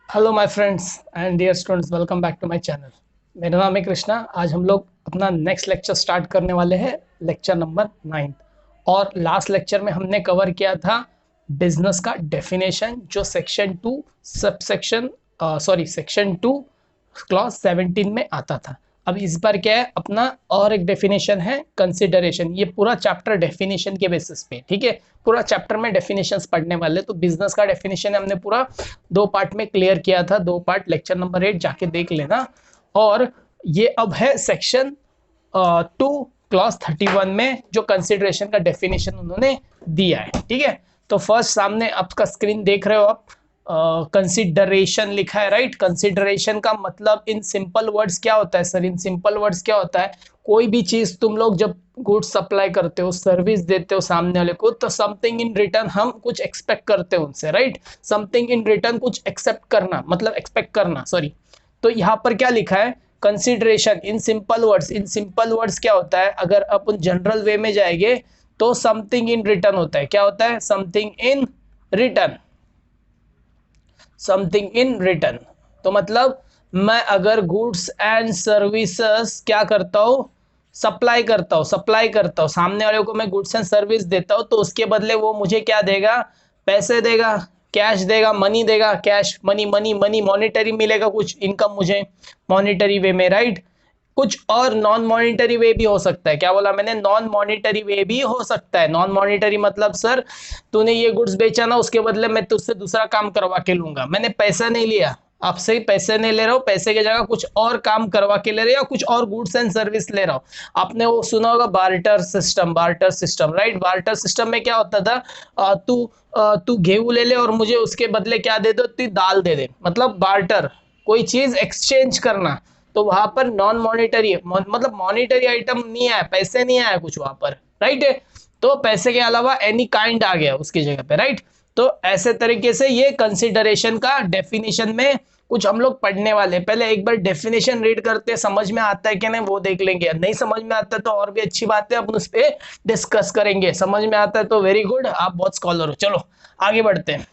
Hello my friends and dear students, welcome back to my channel. मेरा नाम है कृष्णा। आज हम लोग अपना नेक्स्ट लेक्चर स्टार्ट करने वाले हैं, लेक्चर नंबर 9। और लास्ट लेक्चर में हमने कवर किया था बिजनेस का डेफिनेशन, जो सेक्शन 2 सबसेक्शन सेक्शन 2 क्लॉज 17 में आता था। अब इस बार क्या है, अपना और एक डेफिनेशन है कंसिडरेशन। ये पूरा चैप्टर डेफिनेशन के बेसिस पे, ठीक है, पूरा चैप्टर में डेफिनेशंस पढ़ने वाले। तो बिजनेस का डेफिनेशन हमने पूरा 2 पार्ट में क्लियर किया था, 2 पार्ट, लेक्चर नंबर 8 जाके देख लेना। और ये अब है सेक्शन 2 क्लॉज 31 में, जो कंसिडरेशन का डेफिनेशन उन्होंने दिया है, ठीक है। तो फर्स्ट सामने आपका स्क्रीन देख रहे हो आप, कंसिडरेशन लिखा है, राइट। कंसिडरेशन का मतलब इन सिंपल वर्ड्स क्या होता है सर? इन सिंपल वर्ड्स क्या होता है, कोई भी चीज तुम लोग जब गुड्स सप्लाई करते हो, सर्विस देते हो सामने वाले को, तो समथिंग इन रिटर्न हम कुछ एक्सपेक्ट करते हो उनसे, राइट। समथिंग इन रिटर्न कुछ एक्सेप्ट करना, मतलब एक्सपेक्ट करना, सॉरी। तो यहाँ पर क्या लिखा है, consideration in simple words. In simple words क्या होता है, अगर अपन जनरल वे में जाएंगे तो समथिंग इन रिटर्न होता है। क्या होता है? Something in return. Something in return तो मतलब मैं अगर गुड्स एंड सर्विसेज क्या करता हूँ, सप्लाई करता हूँ सामने वाले को, मैं गुड्स एंड सर्विस देता हूँ, तो उसके बदले वो मुझे क्या देगा? पैसे देगा, कैश देगा, मनी देगा, cash money money money, monetary मिलेगा कुछ इनकम मुझे मॉनिटरी वे में, राइट। कुछ और नॉन मॉनिटरी वे भी हो सकता है। क्या बोला मैंने? नॉन मॉनिटरी वे भी हो सकता है। नॉन मॉनिटरी मतलब सर, तूने ये गुड्स बेचा ना, उसके बदले मैं तुझसे दूसरा काम करवा के लूंगा। मैंने पैसा नहीं लिया आपसे, ही पैसे नहीं ले रहा हूँ, पैसे की जगह कुछ और काम करवा के ले रहे हो, या कुछ और गुड्स एंड सर्विस ले रहा हूँ। आपने वो सुना होगा barter system, barter system, right. Barter system में क्या होता था, तू तू गेहूं ले ले और मुझे उसके बदले क्या दे दो, तू दाल दे दे, मतलब बार्टर, कोई चीज एक्सचेंज करना। तो वहां पर नॉन मॉनिटरी मतलब मॉनिटरी आइटम नहीं आया, पैसे नहीं आया कुछ वहां पर, राइट है। तो पैसे के अलावा एनी काइंड आ गया उसकी जगह पे, राइट। तो ऐसे तरीके से ये कंसिडरेशन का डेफिनेशन में कुछ हम लोग पढ़ने वाले। पहले एक बार डेफिनेशन रीड करते हैं, समझ में आता है कि नहीं वो देख लेंगे। नहीं समझ में आता है तो और भी अच्छी बात है, अपन उस पर डिस्कस करेंगे। समझ में आता है तो वेरी गुड, आप बहुत स्कॉलर हो। चलो आगे बढ़ते हैं।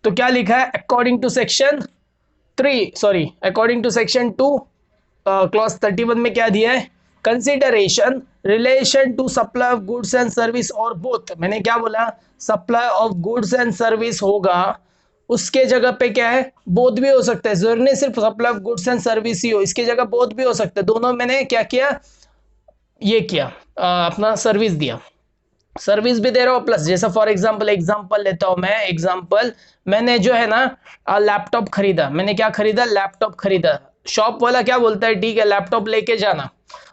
तो क्या लिखा है, according to section 3, sorry, according to section 2 clause 31 में क्या दिया है, consideration relation to supply of goods and service or both. मैंने क्या बोला? Supply of goods and service होगा, उसके जगह पे क्या है, बोथ भी हो सकता है। जरूरी नहीं सिर्फ supply of goods and service ही हो, इसके जगह बोथ भी हो सकता है। दोनों मैंने क्या किया, ये किया, अपना सर्विस दिया, सर्विस भी दे रहा हूँ प्लस। जैसा फॉर एग्जांपल एग्जांपल लेता हूं मैं, एग्जांपल मैंने जो है ना लैपटॉप खरीदा। मैंने क्या खरीदा? लैपटॉप खरीदा। शॉप वाला क्या बोलता है, ठीक है लैपटॉप लेके जाना,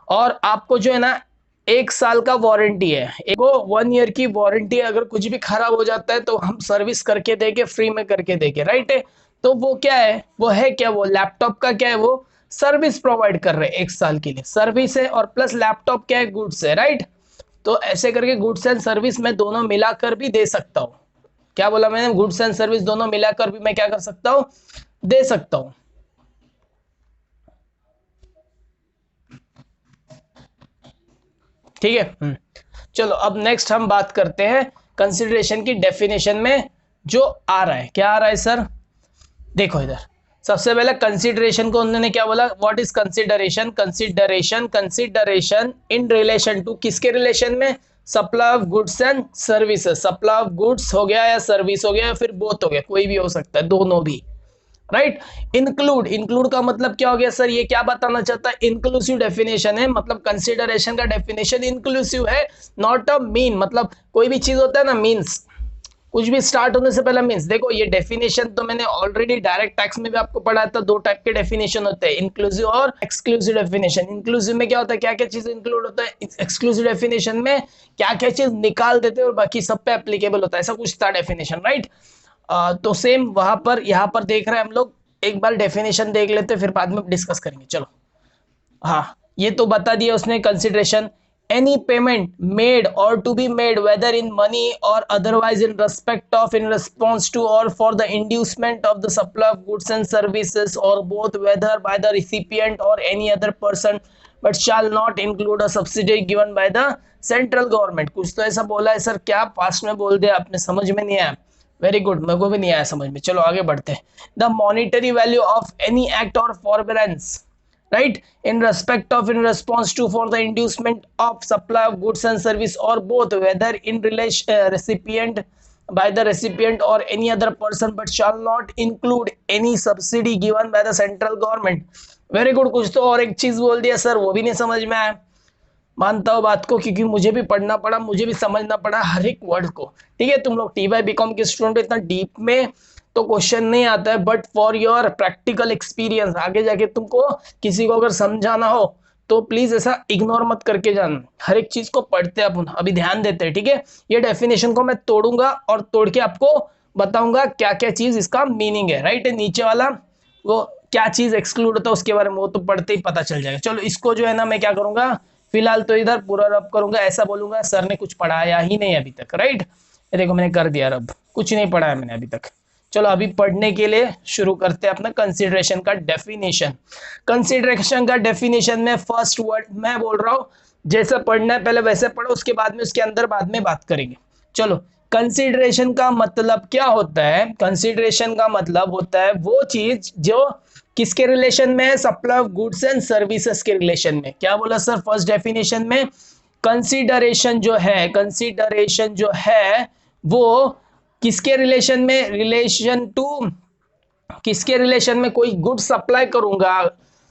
और आपको जो है ना 1 साल का वारंटी है, एक 1 ईयर की वारंटी है। अगर कुछ भी खराब हो जाता है तो हम सर्विस करके देंगे, फ्री में करके देंगे, राइट है। तो वो क्या है, वो है क्या, वो लैपटॉप का क्या है, वो सर्विस प्रोवाइड कर रहे हैं 1 साल के लिए, सर्विस है। और प्लस लैपटॉप क्या है, गुड्स है, राइट। तो ऐसे करके गुड्स एंड सर्विस में दोनों मिलाकर भी दे सकता हूं। क्या बोला मैंने? गुड्स एंड सर्विस दोनों मिलाकर भी मैं क्या कर सकता हूं, दे सकता हूं, ठीक है। चलो अब नेक्स्ट हम बात करते हैं कंसिडरेशन की डेफिनेशन में जो आ रहा है। क्या आ रहा है सर? देखो इधर, सबसे पहले कंसिडरेशन को उन्होंने क्या बोला, what is consideration? Consideration, consideration in relation to, किसके रिलेशन में? Supply of goods and services. Supply of goods हो गया या सर्विस हो गया, या फिर बोथ हो गया, कोई भी हो सकता है, दोनों भी, राइट। इंक्लूड, इंक्लूड का मतलब क्या हो गया सर? ये क्या बताना चाहता है? इंक्लूसिव डेफिनेशन है, मतलब कंसिडरेशन का डेफिनेशन इंक्लूसिव है, नॉट अ मीन। मतलब कोई भी चीज होता है ना, मीन्स, कुछ भी स्टार्ट होने से पहले मीन्स। देखो ये डेफिनेशन तो मैंने ऑलरेडी डायरेक्ट टैक्स में भी आपको पढ़ाया था। 2 टाइप के डेफिनेशन होते हैं, इंक्लूसिव और एक्सक्लूसिव डेफिनेशन। इंक्लूसिव में क्या होता है, क्या क्या चीज इंक्लूड होता है। एक्सक्लूसिव डेफिनेशन में क्या क्या चीज निकाल देते हैं और बाकी सब पे एप्लीकेबल होता है, ऐसा कुछ था डेफिनेशन, राइट। तो सेम वहां पर यहाँ पर देख रहे हैं हम लोग। एक बार डेफिनेशन देख लेते हैं, फिर बाद में डिस्कस करेंगे। चलो, हाँ, ये तो बता दिया उसने consideration. Any payment made or to be made whether in money or otherwise in respect of, in response to or for the inducement of the supply of goods and services or both whether by the recipient or any other person but shall not include a subsidy given by the central government. कुछ तो ऐसा बोला है sir, क्या past में बोल दिया आपने, समझ में नहीं आया। वेरी गुड, मेरे को भी नहीं आया समझ में, चलो आगे बढ़ते हैं। The monetary value of any act or forbearance, right, in respect of, in response to, for the inducement of supply of goods and service or both, whether in relation recipient by the recipient or any other person, but shall not include any subsidy given by the central government। Very good, कुछ तो और एक चीज बोल दिया sir, वो भी नहीं समझ में आया। मानता हूँ बात को, क्योंकि मुझे भी पढ़ना पड़ा, मुझे भी समझना पड़ा हर एक वर्ड को। ठीक है, तुम लोग टी वाई बीकॉम के स्टूडेंट, इतना डीप में तो क्वेश्चन नहीं आता है, but for your practical experience आगे जाके तुमको किसी को अगर समझाना हो तो प्लीज ऐसा इग्नोर मत करके जाना, हर एक चीज को पढ़ते अपन अभी ध्यान देते हैं। ठीक है, ये डेफिनेशन को मैं तोड़ूंगा और तोड़ के आपको बताऊंगा क्या क्या चीज इसका मीनिंग है। राइट, नीचे वाला वो क्या चीज एक्सक्लूड होता है उसके बारे में वो तो पढ़ते ही पता चल जाएगा। चलो इसको जो है ना मैं क्या करूंगा, फिलहाल तो इधर पूरा रब करूंगा, ऐसा बोलूंगा सर ने कुछ पढ़ाया ही नहीं अभी तक। राइट, ये देखो मैंने कर दिया रब, कुछ नहीं पढ़ाया मैंने अभी तक। चलो अभी पढ़ने के लिए शुरू करते हैं अपना कंसीडरेशन का डेफिनेशन। कंसीडरेशन का डेफिनेशन में फर्स्ट वर्ड मैं बोल रहा हूं, जैसा पढ़ना है पहले वैसे पढ़ो, उसके बाद में उसके अंदर बाद में बात करेंगे। चलो, कंसीडरेशन का मतलब क्या होता है? कंसीडरेशन का मतलब होता है वो चीज जो किसके रिलेशन में है? Supply of goods and services के रिलेशन में। क्या बोला सर फर्स्ट डेफिनेशन में? कंसीडरेशन जो है, कंसीडरेशन जो है वो किसके रिलेशन में? रिलेशन टू, किसके रिलेशन में? कोई गुड सप्लाई करूंगा,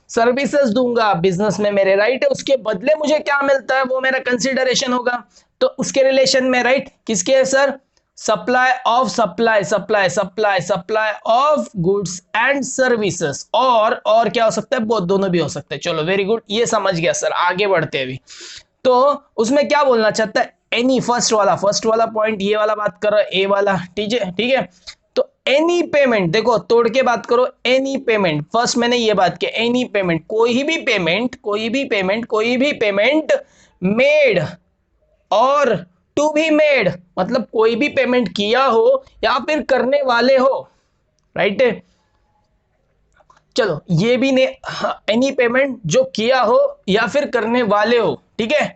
सर्विसेज दूंगा बिजनेस में मेरे, राइट है, उसके बदले मुझे क्या मिलता है वो मेरा कंसीडरेशन होगा, तो उसके रिलेशन में, राइट, किसके है sir? Supply of, supply supply supply supply of goods and services, और क्या हो सकता है? बहुत, दोनों भी हो सकते हैं। चलो वेरी गुड, ये समझ गया सर, आगे बढ़ते हैं अभी। तो उसमें क्या बोलना चाहता है? एनी, फर्स्ट वाला पॉइंट, ये वाला बात कर रहा है, ए वाला, ठीक है, ठीक है। तो एनी पेमेंट, देखो तोड़ के बात करो, एनी पेमेंट, फर्स्ट मैंने ये बात की, एनी पेमेंट, कोई भी पेमेंट, कोई भी पेमेंट, कोई भी payment made or to be made, मतलब कोई भी पेमेंट किया हो या फिर करने वाले हो, राइट है। चलो ये भी ने, एनी पेमेंट जो किया हो या फिर करने वाले हो, ठीक है,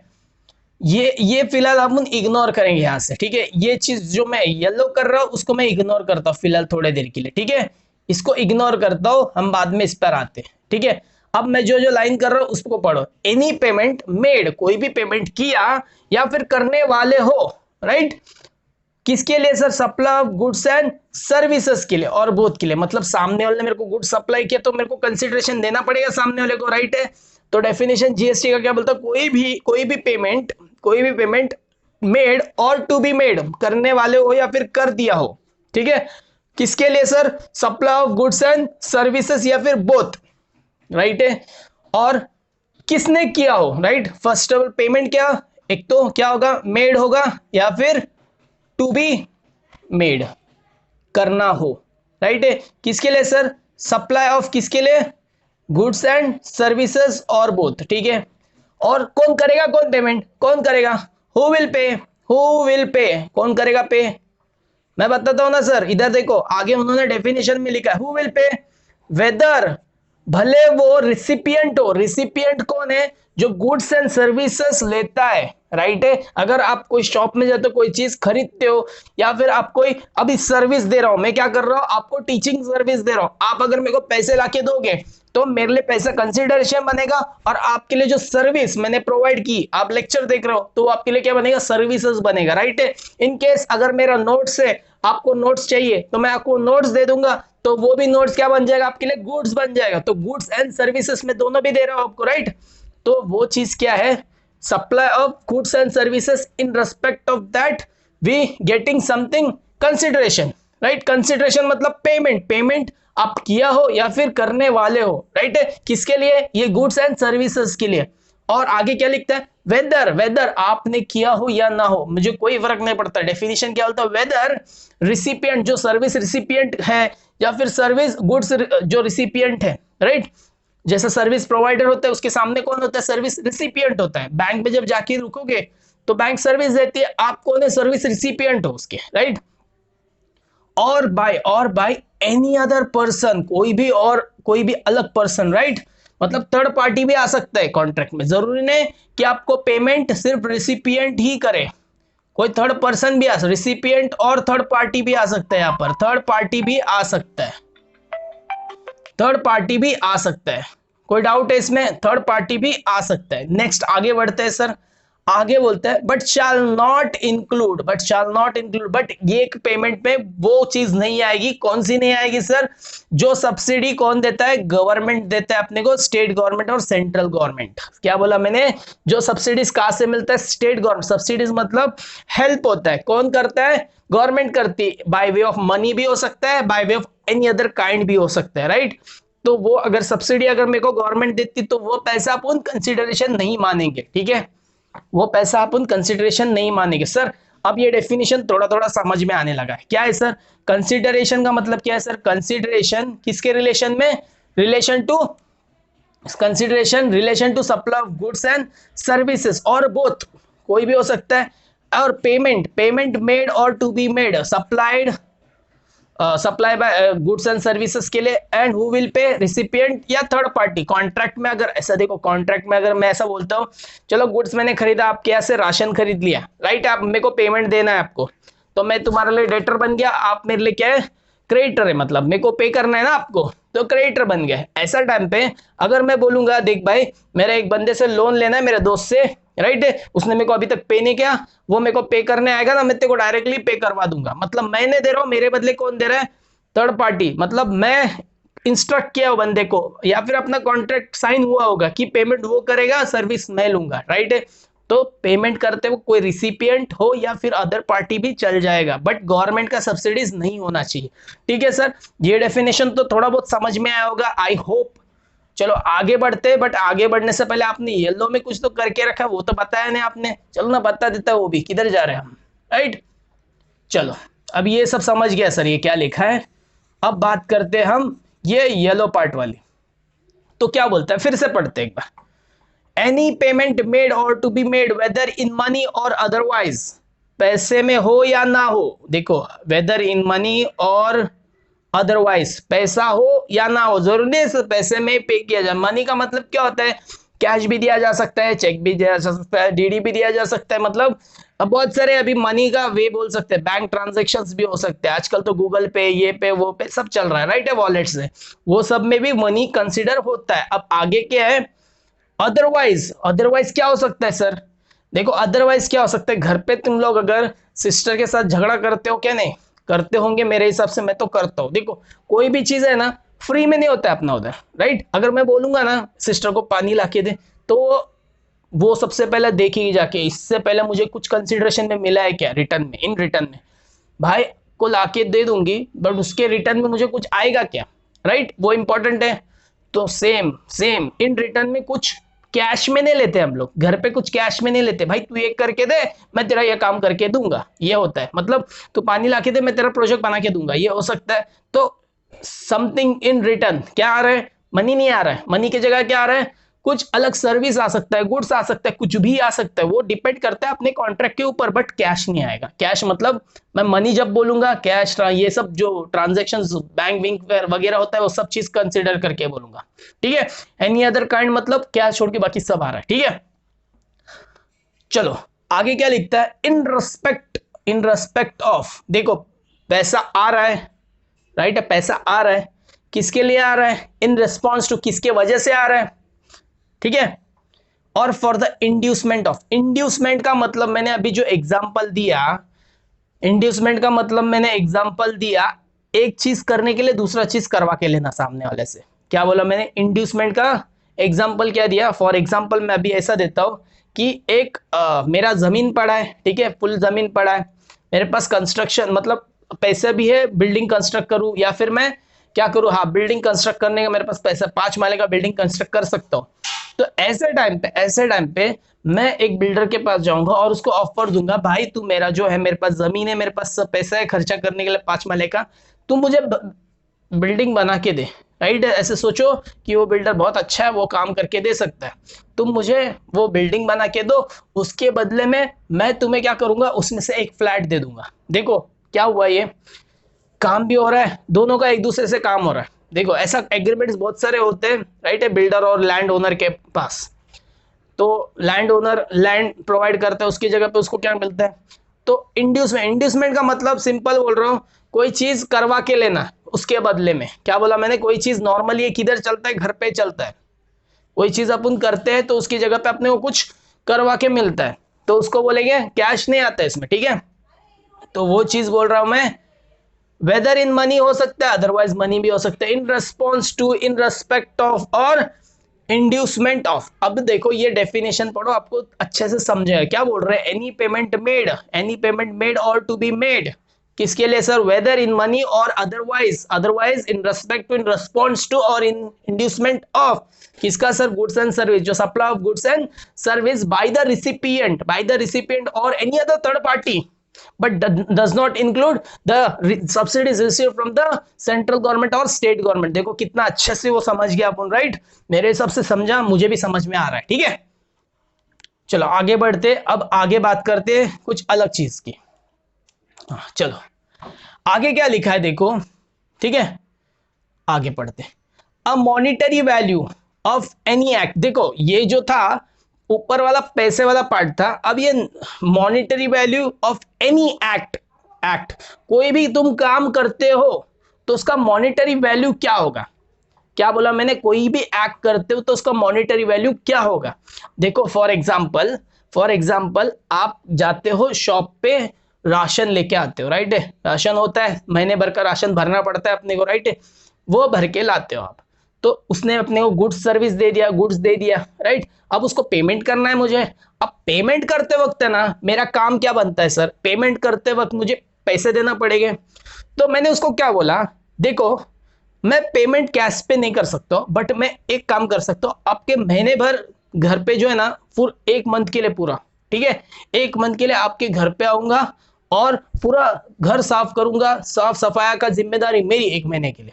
ये फिलहाल हम इग्नोर करेंगे यहां से। ठीक है, ये चीज जो मैं येलो कर रहा हूं उसको मैं इग्नोर करता हूं फिलहाल थोड़े देर के लिए। ठीक है, इसको इग्नोर करता हूं, हम बाद में इस पर आते हैं। ठीक है, अब मैं जो जो लाइन कर रहा हूं उसको पढ़ो। एनी पेमेंट मेड, कोई भी पेमेंट किया या फिर करने वाले हो, राइट, किसके लिए sir? Supply of goods and services के लिए और बोथ के लिए, मतलब सामने वाले ने मेरे को गुड्स सप्लाई किया तो मेरे को कंसिडरेशन देना पड़ेगा सामने वाले को, राइट है। तो डेफिनेशन जीएसटी का क्या बोलता है? कोई भी payment made or to be made, करने वाले हो या फिर कर दिया हो, ठीक है, किसके लिए sir? Supply of goods and services या फिर बोथ, राइट है। और किसने किया हो, right, first of all payment क्या, एक तो क्या होगा? मेड होगा या फिर टू बी मेड, करना हो, राइट है। किसके लिए सर? सप्लाई ऑफ किसके लिए? Goods and services or both, ठीक है। और कौन करेगा? कौन पेमेंट कौन करेगा? हु विल पे, हु विल पे, कौन करेगा पे? मैं बताता हूं ना सर, इधर देखो आगे उन्होंने डेफिनेशन में लिखा है हु विल पे, वेदर, भले वो रिसिपिएंट हो। रिसिपिएंट कौन है? जो गुड्स एंड सर्विसेज लेता है, राइट है। अगर आप कोई शॉप में जाते हो, कोई चीज खरीदते हो या फिर आप कोई अभी सर्विस दे रहा हूं, मैं क्या कर रहा हूं? आपको टीचिंग सर्विस दे रहा हूं। आप अगर मेरे को पैसे लाके दोगे तो मेरे लिए पैसा कंसिडरेशन बनेगा, और आपके लिए जो सर्विस मैंने प्रोवाइड की, आप लेक्चर देख रहे हो तो आपके लिए क्या बनेगा? सर्विसेज बनेगा, राइट है। इन केस अगर मेरा नोट्स है, आपको नोट्स चाहिए तो मैं आपको नोट्स दे दूंगा, तो वो भी नोट्स क्या बन जाएगा? आपके लिए गुड्स बन जाएगा। तो गुड्स एंड सर्विसेज में दोनों भी दे रहा हूं आपको, राइट। तो वो चीज क्या है? Supply of goods and services, in respect of that we getting something consideration, right. Consideration मतलब पेमेंट, पेमेंट आप किया हो या फिर करने वाले हो, राइट है। किसके लिए? ये गुड्स एंड सर्विसेज के लिए। और आगे क्या लिखता है? वेदर, वेदर आपने किया हो या ना हो, मुझे कोई फर्क नहीं पड़ता। डेफिनेशन क्या होता है? वेदर रिसिपिएंट, जो सर्विस रिसिपिएंट है या फिर सर्विस गुड्स जो रिसिपिएंट है, राइट। जैसा सर्विस प्रोवाइडर होता है उसके सामने कौन होता है? सर्विस रिसिपिएंट होता है। बैंक में जब जाके रुकोगे तो बैंक सर्विस देती है, आप कौन है? सर्विस रिसिपिएंट हो उसके, राइट। और बाय एनी अदर पर्सन, कोई भी अलग पर्सन, राइट, मतलब थर्ड पार्टी भी आ सकता है कॉन्ट्रैक्ट में। जरूरी नहीं कि आपको पेमेंट सिर्फ रिसिपिएंट ही करे, कोई थर्ड पर्सन भी आ सकता, रिसिपिएंट और थर्ड पार्टी भी आ सकता है, यहाँ पर थर्ड पार्टी भी आ सकता है, थर्ड पार्टी भी आ सकता है, कोई डाउट है इसमें, थर्ड पार्टी भी आ सकता है। नेक्स्ट आगे बढ़ते हैं सर, आगे बोलते हैं but shall not include, but shall not include, but ये पेमेंट में वो चीज नहीं आएगी, कौन सी नहीं आएगी सर, जो सब्सिडी कौन देता है, गवर्नमेंट देता है अपने को, स्टेट गवर्नमेंट और सेंट्रल गवर्नमेंट। क्या बोला मैंने, जो सब्सिडीज कहां से मिलता है, स्टेट गवर्नमेंट, सब्सिडीज मतलब हेल्प होता है, कौन करता है, गवर्नमेंट करती है, बाय वे ऑफ मनी भी हो सकता है, by way of any other kind भी हो सकता है, राइट। तो वो अगर सब्सिडी अगर मेरे को गवर्नमेंट देती तो वो पैसा अपन कंसिडरेशन नहीं मानेंगे, ठीक है, वो पैसा अपन कंसिडरेशन नहीं मानेंगे सर। अब ये डेफिनेशन थोड़ा थोड़ा समझ में आने लगा है, क्या है सर, कंसिडरेशन का मतलब क्या है सर, कंसिडरेशन किसके रिलेशन में, relation to, consideration relation to supply of goods and services, or both कोई भी हो सकता है, और payment, payment made or to be made, supplied, supply by goods and services के लिए, and who will pay, recipient या थर्ड पार्टी। कॉन्ट्रैक्ट में अगर ऐसा देखो, कॉन्ट्रैक्ट में अगर मैं ऐसा बोलता हूँ, चलो गुड्स मैंने खरीदा, आपके यहाँ से राशन खरीद लिया, राइट, आप मेरे को पेमेंट देना है आपको, तो मैं तुम्हारे लिए डेटर बन गया, आप मेरे लिए क्या है, क्रेडिटर है, मतलब मेरे को पे करना है ना आपको, तो क्रेडिटर बन गए। ऐसा टाइम पे अगर मैं बोलूंगा देख भाई मेरे एक बंदे से लोन लेना है, मेरे दोस्त से, राइट, उसने मेरे को अभी तक पे नहीं किया, वो मेरे को पे करने आएगा ना, मैं तेरे को डायरेक्टली पे करवा दूंगा, मतलब मैंने दे रहा हूं, मेरे बदले कौन दे रहा है, थर्ड पार्टी, मतलब मैं इंस्ट्रक्ट किया बंदे को, या फिर अपना कॉन्ट्रैक्ट साइन हुआ होगा कि पेमेंट वो करेगा, सर्विस मैं लूंगा, राइट है। तो पेमेंट करते हुए कोई रिसिपिएंट हो या फिर अदर पार्टी भी चल जाएगा, बट गवर्नमेंट का सब्सिडीज नहीं होना चाहिए, ठीक है सर। ये डेफिनेशन तो थोड़ा बहुत समझ में आया होगा, आई होप। चलो आगे बढ़ते हैं, बट आगे बढ़ने से पहले आपने येलो में कुछ तो करके रखा, वो तो बताया नहीं आपने, चलो ना बता देता है वो भी, किधर जा रहे हैं हम, राइट। चलो अब ये सब समझ गया सर, ये क्या लिखा है। अब बात करते हैं हम ये येलो पार्ट वाली, तो क्या बोलता है, फिर से पढ़ते हैं एक बार। Any payment made or to be made whether in money or otherwise, पैसे में हो या ना हो, देखो whether in money or otherwise, पैसा हो या ना हो, जरूरी नहीं पैसे में पे किया जाए। मनी का मतलब क्या होता है, कैश भी दिया जा सकता है, चेक भी दिया जा सकता है, डीडी भी दिया जा सकता है, मतलब अब बहुत सारे अभी मनी का वे बोल सकते हैं, बैंक ट्रांजैक्शंस भी हो सकते हैं, आजकल तो गूगल पे, ये पे, वो पे सब चल रहा है, राइट है, वॉलेट से, वो सब में भी मनी कंसिडर होता है। अब आगे क्या है, अदरवाइज, अदरवाइज क्या हो सकता है सर, देखो अदरवाइज क्या हो सकता है, घर पे तुम लोग अगर सिस्टर के साथ झगड़ा करते हो, क्या नहीं करते होंगे, मेरे हिसाब से मैं तो करता हूँ। देखो कोई भी चीज है ना फ्री में नहीं होता है अपना उधर, राइट। अगर मैं बोलूंगा ना सिस्टर को पानी ला के दे, तो वो सबसे पहले देखेगी जाके, इससे पहले मुझे कुछ कंसिडरेशन में मिला है क्या रिटर्न में, इन रिटर्न में भाई को लाके दे दूंगी, बट उसके रिटर्न में मुझे कुछ आएगा क्या, राइट, वो इंपॉर्टेंट है। तो सेम सेम इन रिटर्न में कुछ कैश में नहीं लेते हम लोग, घर पे कुछ कैश में नहीं लेते, भाई तू ये करके दे मैं तेरा ये काम करके दूंगा, ये होता है, मतलब तू पानी लाके दे मैं तेरा प्रोजेक्ट बना के दूंगा, ये हो सकता है। तो समथिंग इन रिटर्न क्या आ रहा है, मनी नहीं आ रहा है, मनी की जगह क्या आ रहा है, कुछ अलग सर्विस आ सकता है, गुड्स आ सकता है, कुछ भी आ सकता है, वो डिपेंड करता है अपने कॉन्ट्रैक्ट के ऊपर, बट कैश नहीं आएगा। कैश मतलब मैं मनी जब बोलूंगा कैश, ये सब जो ट्रांजेक्शन्स बैंक विंक वगैरह होता है वो सब चीज कंसिडर करके बोलूंगा, ठीक है। एनी अदर काइंड मतलब कैश छोड़ के बाकी सब आ रहा है, ठीक है। चलो आगे क्या लिखता है, इन रेस्पेक्ट ऑफ, देखो पैसा आ रहा है, राइट है, पैसा आ रहा है, किसके लिए आ रहा है, इन रिस्पॉन्स टू, किसके वजह से आ रहा है, ठीक है। और for the inducement of, inducement का मतलब मैंने अभी जो एग्जांपल दिया, इंड्यूसमेंट का मतलब मैंने एग्जांपल दिया, एक चीज करने के लिए दूसरा चीज करवा के लेना सामने वाले से। क्या बोला मैंने, इंड्यूसमेंट का एग्जांपल क्या दिया, फॉर एग्जांपल मैं अभी ऐसा देता हूं कि एक मेरा जमीन पड़ा है, ठीक है, फुल जमीन पड़ा है, मेरे पास कंस्ट्रक्शन मतलब पैसा भी है, बिल्डिंग कंस्ट्रक्ट करूं, या फिर मैं क्या करूं, हाँ बिल्डिंग कंस्ट्रक्ट करने का मेरे पास पैसा, 5 माले का बिल्डिंग कंस्ट्रक्ट कर सकता हूं। तो ऐसे टाइम पे मैं एक बिल्डर के पास जाऊंगा और उसको ऑफर दूंगा, भाई तू मेरा जो है, मेरे पास जमीन है, मेरे पास सब पैसा है खर्चा करने के लिए 5 माले का, तू मुझे बिल्डिंग बना के दे, राइट। ऐसे सोचो कि वो बिल्डर बहुत अच्छा है, वो काम करके दे सकता है, तुम मुझे वो बिल्डिंग बना के दो, उसके बदले में मैं तुम्हें क्या करूंगा, उसमें से एक फ्लैट दे दूंगा। देखो क्या हुआ, ये काम भी हो रहा है, दोनों का एक दूसरे से काम हो रहा है। देखो ऐसा एग्रीमेंट्स बहुत सारे होते हैं, राइट है, बिल्डर और लैंड ओनर के पास। तो लैंड ओनर लैंड प्रोवाइड करता है, उसकी जगह पे उसको क्या मिलता है, तो इंड्यूसमेंट का मतलब सिंपल बोल रहा हूं, कोई चीज करवा के लेना उसके बदले में। क्या बोला मैंने? कोई चीज नॉर्मली किधर चलता है? घर पे चलता है। कोई चीज अपन करते हैं तो उसकी जगह पे अपने को कुछ करवा के मिलता है, तो उसको बोलेंगे कैश। नहीं आता है इसमें, ठीक है। तो वो चीज बोल रहा हूं मैं, वेदर इन मनी हो सकता है, अदरवाइज मनी भी हो सकता है, in response to, in respect of or inducement of. अब देखो ये डेफिनेशन पढ़ो, आपको अच्छे से समझेगा क्या बोल रहे हैं। Any payment made or to be made, किसके लिए sir? Whether in money or otherwise in respect to, in response to or in inducement of. किसका सर? गुड्स एंड सर्विस, जो supply of goods and service by the recipient or any other third party, but does not include the subsidies received from the central government or state government। देखो कितना अच्छे से वो समझ गया अपन, right? मेरे हिसाब से समझा, मुझे भी समझ में आ रहा है, ठीक है। चलो आगे बढ़ते, अब आगे बात करते हैं कुछ अलग चीज की। चलो आगे क्या लिखा है देखो, ठीक है। आगे पढ़ते, a monetary value of any act. देखो ये जो था ऊपर वाला पैसे वाला पार्ट था, अब ये monetary value of any act, कोई भी तुम काम करते हो तो उसका मॉनिटरी वैल्यू क्या होगा। क्या बोला मैंने? कोई भी एक्ट करते हो तो उसका मॉनिटरी वैल्यू क्या होगा। देखो फॉर एग्जांपल आप जाते हो शॉप पे, राशन लेके आते हो, राइट है। राशन होता है, महीने भर का राशन भरना पड़ता है अपने को, राइट है। वो भर के लाते हो आप, तो उसने अपने को गुड्स सर्विस दे दिया, गुड्स दे दिया, राइट। अब उसको पेमेंट करना है मुझे। अब पेमेंट करते वक्त है ना, मेरा काम क्या बनता है सर? पेमेंट करते वक्त मुझे पैसे देना पड़ेगा। तो मैंने उसको क्या बोला, देखो मैं पेमेंट कैश पे नहीं कर सकता, बट मैं एक काम कर सकता हूँ, आपके महीने भर घर पे जो है ना, फुल एक मंथ के लिए पूरा, ठीक है, एक मंथ के लिए आपके घर पे आऊंगा और पूरा घर साफ करूंगा। साफ सफाई का जिम्मेदारी मेरी एक महीने के लिए।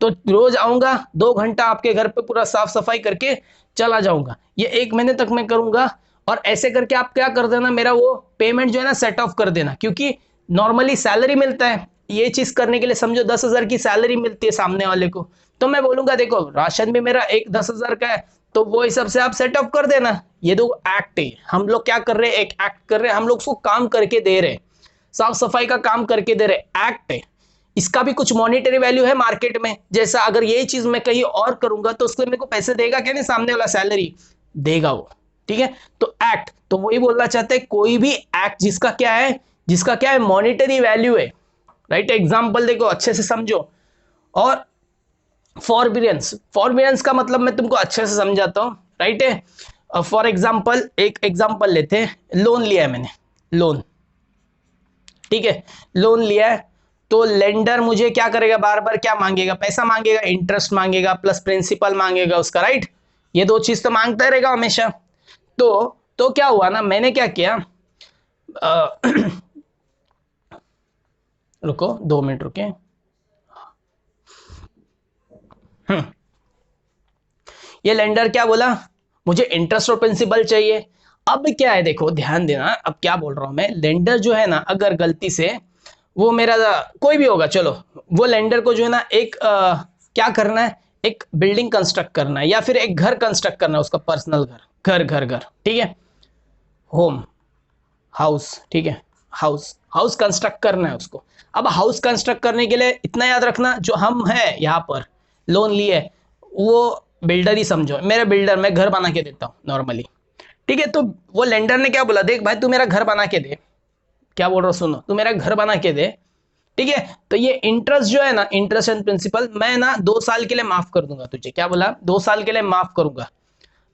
तो रोज आऊंगा, 2 घंटा आपके घर पे पूरा साफ सफाई करके चला जाऊंगा। ये एक महीने तक मैं करूंगा, और ऐसे करके आप क्या कर देना, मेरा वो पेमेंट जो है ना सेट ऑफ कर देना। क्योंकि नॉर्मली सैलरी मिलता है, ये चीज करने के लिए समझो 10,000 की सैलरी मिलती है सामने वाले को, तो मैं बोलूंगा देखो राशन भी मेरा एक 10,000 का है, तो वो हिसाब से आप सेट ऑफ कर देना। ये दो एक्ट है, हम लोग क्या कर रहे हैं? एक एक्ट कर रहे हैं, हम लोग उसको काम करके दे रहे हैं, साफ सफाई का काम करके दे रहे, एक्ट है। इसका भी कुछ मॉनिटरी वैल्यू है मार्केट में। जैसा अगर यही चीज मैं कहीं और करूंगा तो उसके लिए मेरे को पैसे देगा क्या? नहीं, सामने वाला सैलरी देगा वो, ठीक है। तो एक्ट, तो वही बोलना चाहते हैं, कोई भी एक्ट जिसका क्या है मॉनिटरी वैल्यू है, राइट। एग्जांपल देखो अच्छे से समझो। और फॉरबियरेंस का मतलब मैं तुमको अच्छे से समझाता हूं, राइट है। फॉर एग्जांपल एक एग्जांपल लेते हैं, लोन लिया है मैंने, लोन, ठीक है, लोन लिया है। तो लेंडर मुझे क्या करेगा? बार बार क्या मांगेगा? पैसा मांगेगा, इंटरेस्ट मांगेगा, प्लस प्रिंसिपल मांगेगा उसका, राइट। ये दो चीज तो मांगता ही रहेगा हमेशा। तो क्या हुआ ना, मैंने क्या किया, रुको 2 मिनट रुके। ये लेंडर क्या बोला? मुझे इंटरेस्ट और प्रिंसिपल चाहिए। अब क्या है देखो, ध्यान देना, अब क्या बोल रहा हूं मैं, लेंडर जो है ना, अगर गलती से वो मेरा कोई भी होगा, चलो वो लेंडर को जो है ना एक क्या करना है, एक बिल्डिंग कंस्ट्रक्ट करना है, या फिर एक घर कंस्ट्रक्ट करना है, उसका पर्सनल घर, ठीक है, होम, हाउस, ठीक है, हाउस कंस्ट्रक्ट करना है उसको। अब हाउस कंस्ट्रक्ट करने के लिए इतना याद रखना, जो हम है यहाँ पर लोन लिए वो बिल्डर ही समझो, मेरा बिल्डर, मैं घर बना के देता हूँ नॉर्मली, ठीक है। तो वो लेंडर ने क्या बोला, देख भाई तू मेरा घर बना के दे, क्या बोल रहा हूँ सुनो, तू मेरा घर बना के दे, ठीक है। तो ये इंटरेस्ट जो है ना, इंटरेस्ट एंड प्रिंसिपल, मैं ना 2 साल के लिए माफ कर दूंगा तुझे। क्या बोला? 2 साल के लिए माफ करूंगा।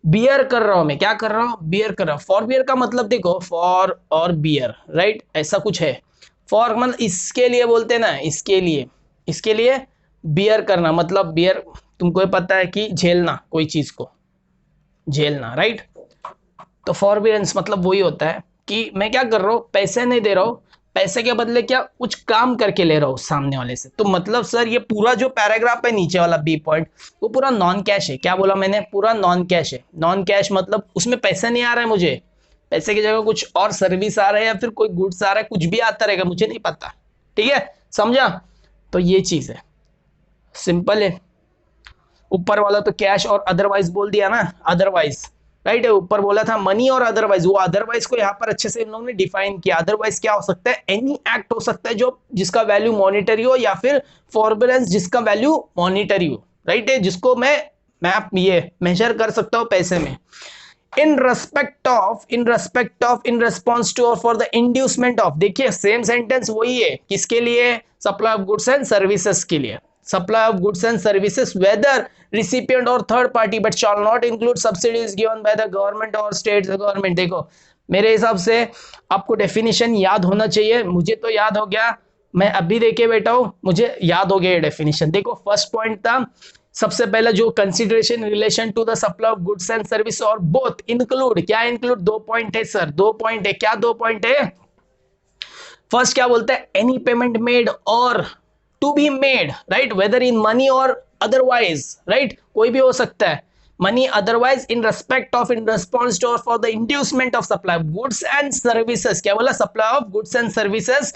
बियर कर रहा हूं मैं, क्या कर रहा हूं? बियर कर रहा हूं। फॉर बियर का मतलब देखो, फॉर और बियर, राइट, ऐसा कुछ है। फॉर मतलब इसके लिए बोलते हैं ना, इसके लिए बियर करना, मतलब बियर तुमको पता है कि झेलना, कोई चीज को झेलना, राइट। तो फॉरबियरेंस मतलब वही होता है कि मैं क्या कर रहा हूं, पैसे नहीं दे रहा हूं, पैसे के बदले क्या कुछ काम करके ले रहा हूं सामने वाले से। तो मतलब सर ये पूरा जो पैराग्राफ है नीचे वाला बी पॉइंट, वो पूरा नॉन कैश है। क्या बोला मैंने? पूरा नॉन कैश है। नॉन कैश मतलब उसमें पैसे नहीं आ रहा है मुझे, पैसे की जगह कुछ और सर्विस आ रहा है, या फिर कोई गुड्स आ रहा है, कुछ भी आता रहेगा, मुझे नहीं पता, ठीक है, समझा। तो ये चीज है, सिंपल है। ऊपर वाला तो कैश और अदरवाइज बोल दिया ना, अदरवाइज राइट है। ऊपर बोला था मनी और अदरवाइज, वो अदरवाइज को यहाँ पर अच्छे से इन लोगों ने डिफाइन किया। अदरवाइज क्या हो सकता है, एनी एक्ट हो सकता है जो जिसका वैल्यू मॉनिटरी हो, या फिर फॉरबिडेंस जिसका वैल्यू मॉनिटरी हो, राइट है, जिसको मैं ये मेजर कर सकता हूं पैसे में। in respect of, in response to or for the inducement of, देखिए सेम सेंटेंस वही है, किसके लिए, supply of goods and services के लिए, supply of goods and services whether recipient or third party but shall not include subsidies given by the government or state government। देखो मेरे हिसाब से आपको डेफिनेशन याद होना चाहिए, मुझे तो याद हो गया, मैं अभी देखे बैठा हूं, मुझे याद हो गया ये डेफिनेशन। देखो फर्स्ट पॉइंट था, सबसे पहला जो consideration relation to the supply of goods and service or both include, क्या इंक्लूड, 2 पॉइंट है सर, 2 पॉइंट है, क्या 2 पॉइंट है। फर्स्ट क्या बोलता है, any payment made or to be made, right, whether in money or otherwise, right, कोई भी हो सकता है, money otherwise, in respect of, in response to or for the inducement of supply of goods and services, क्या बोला, supply of goods and services,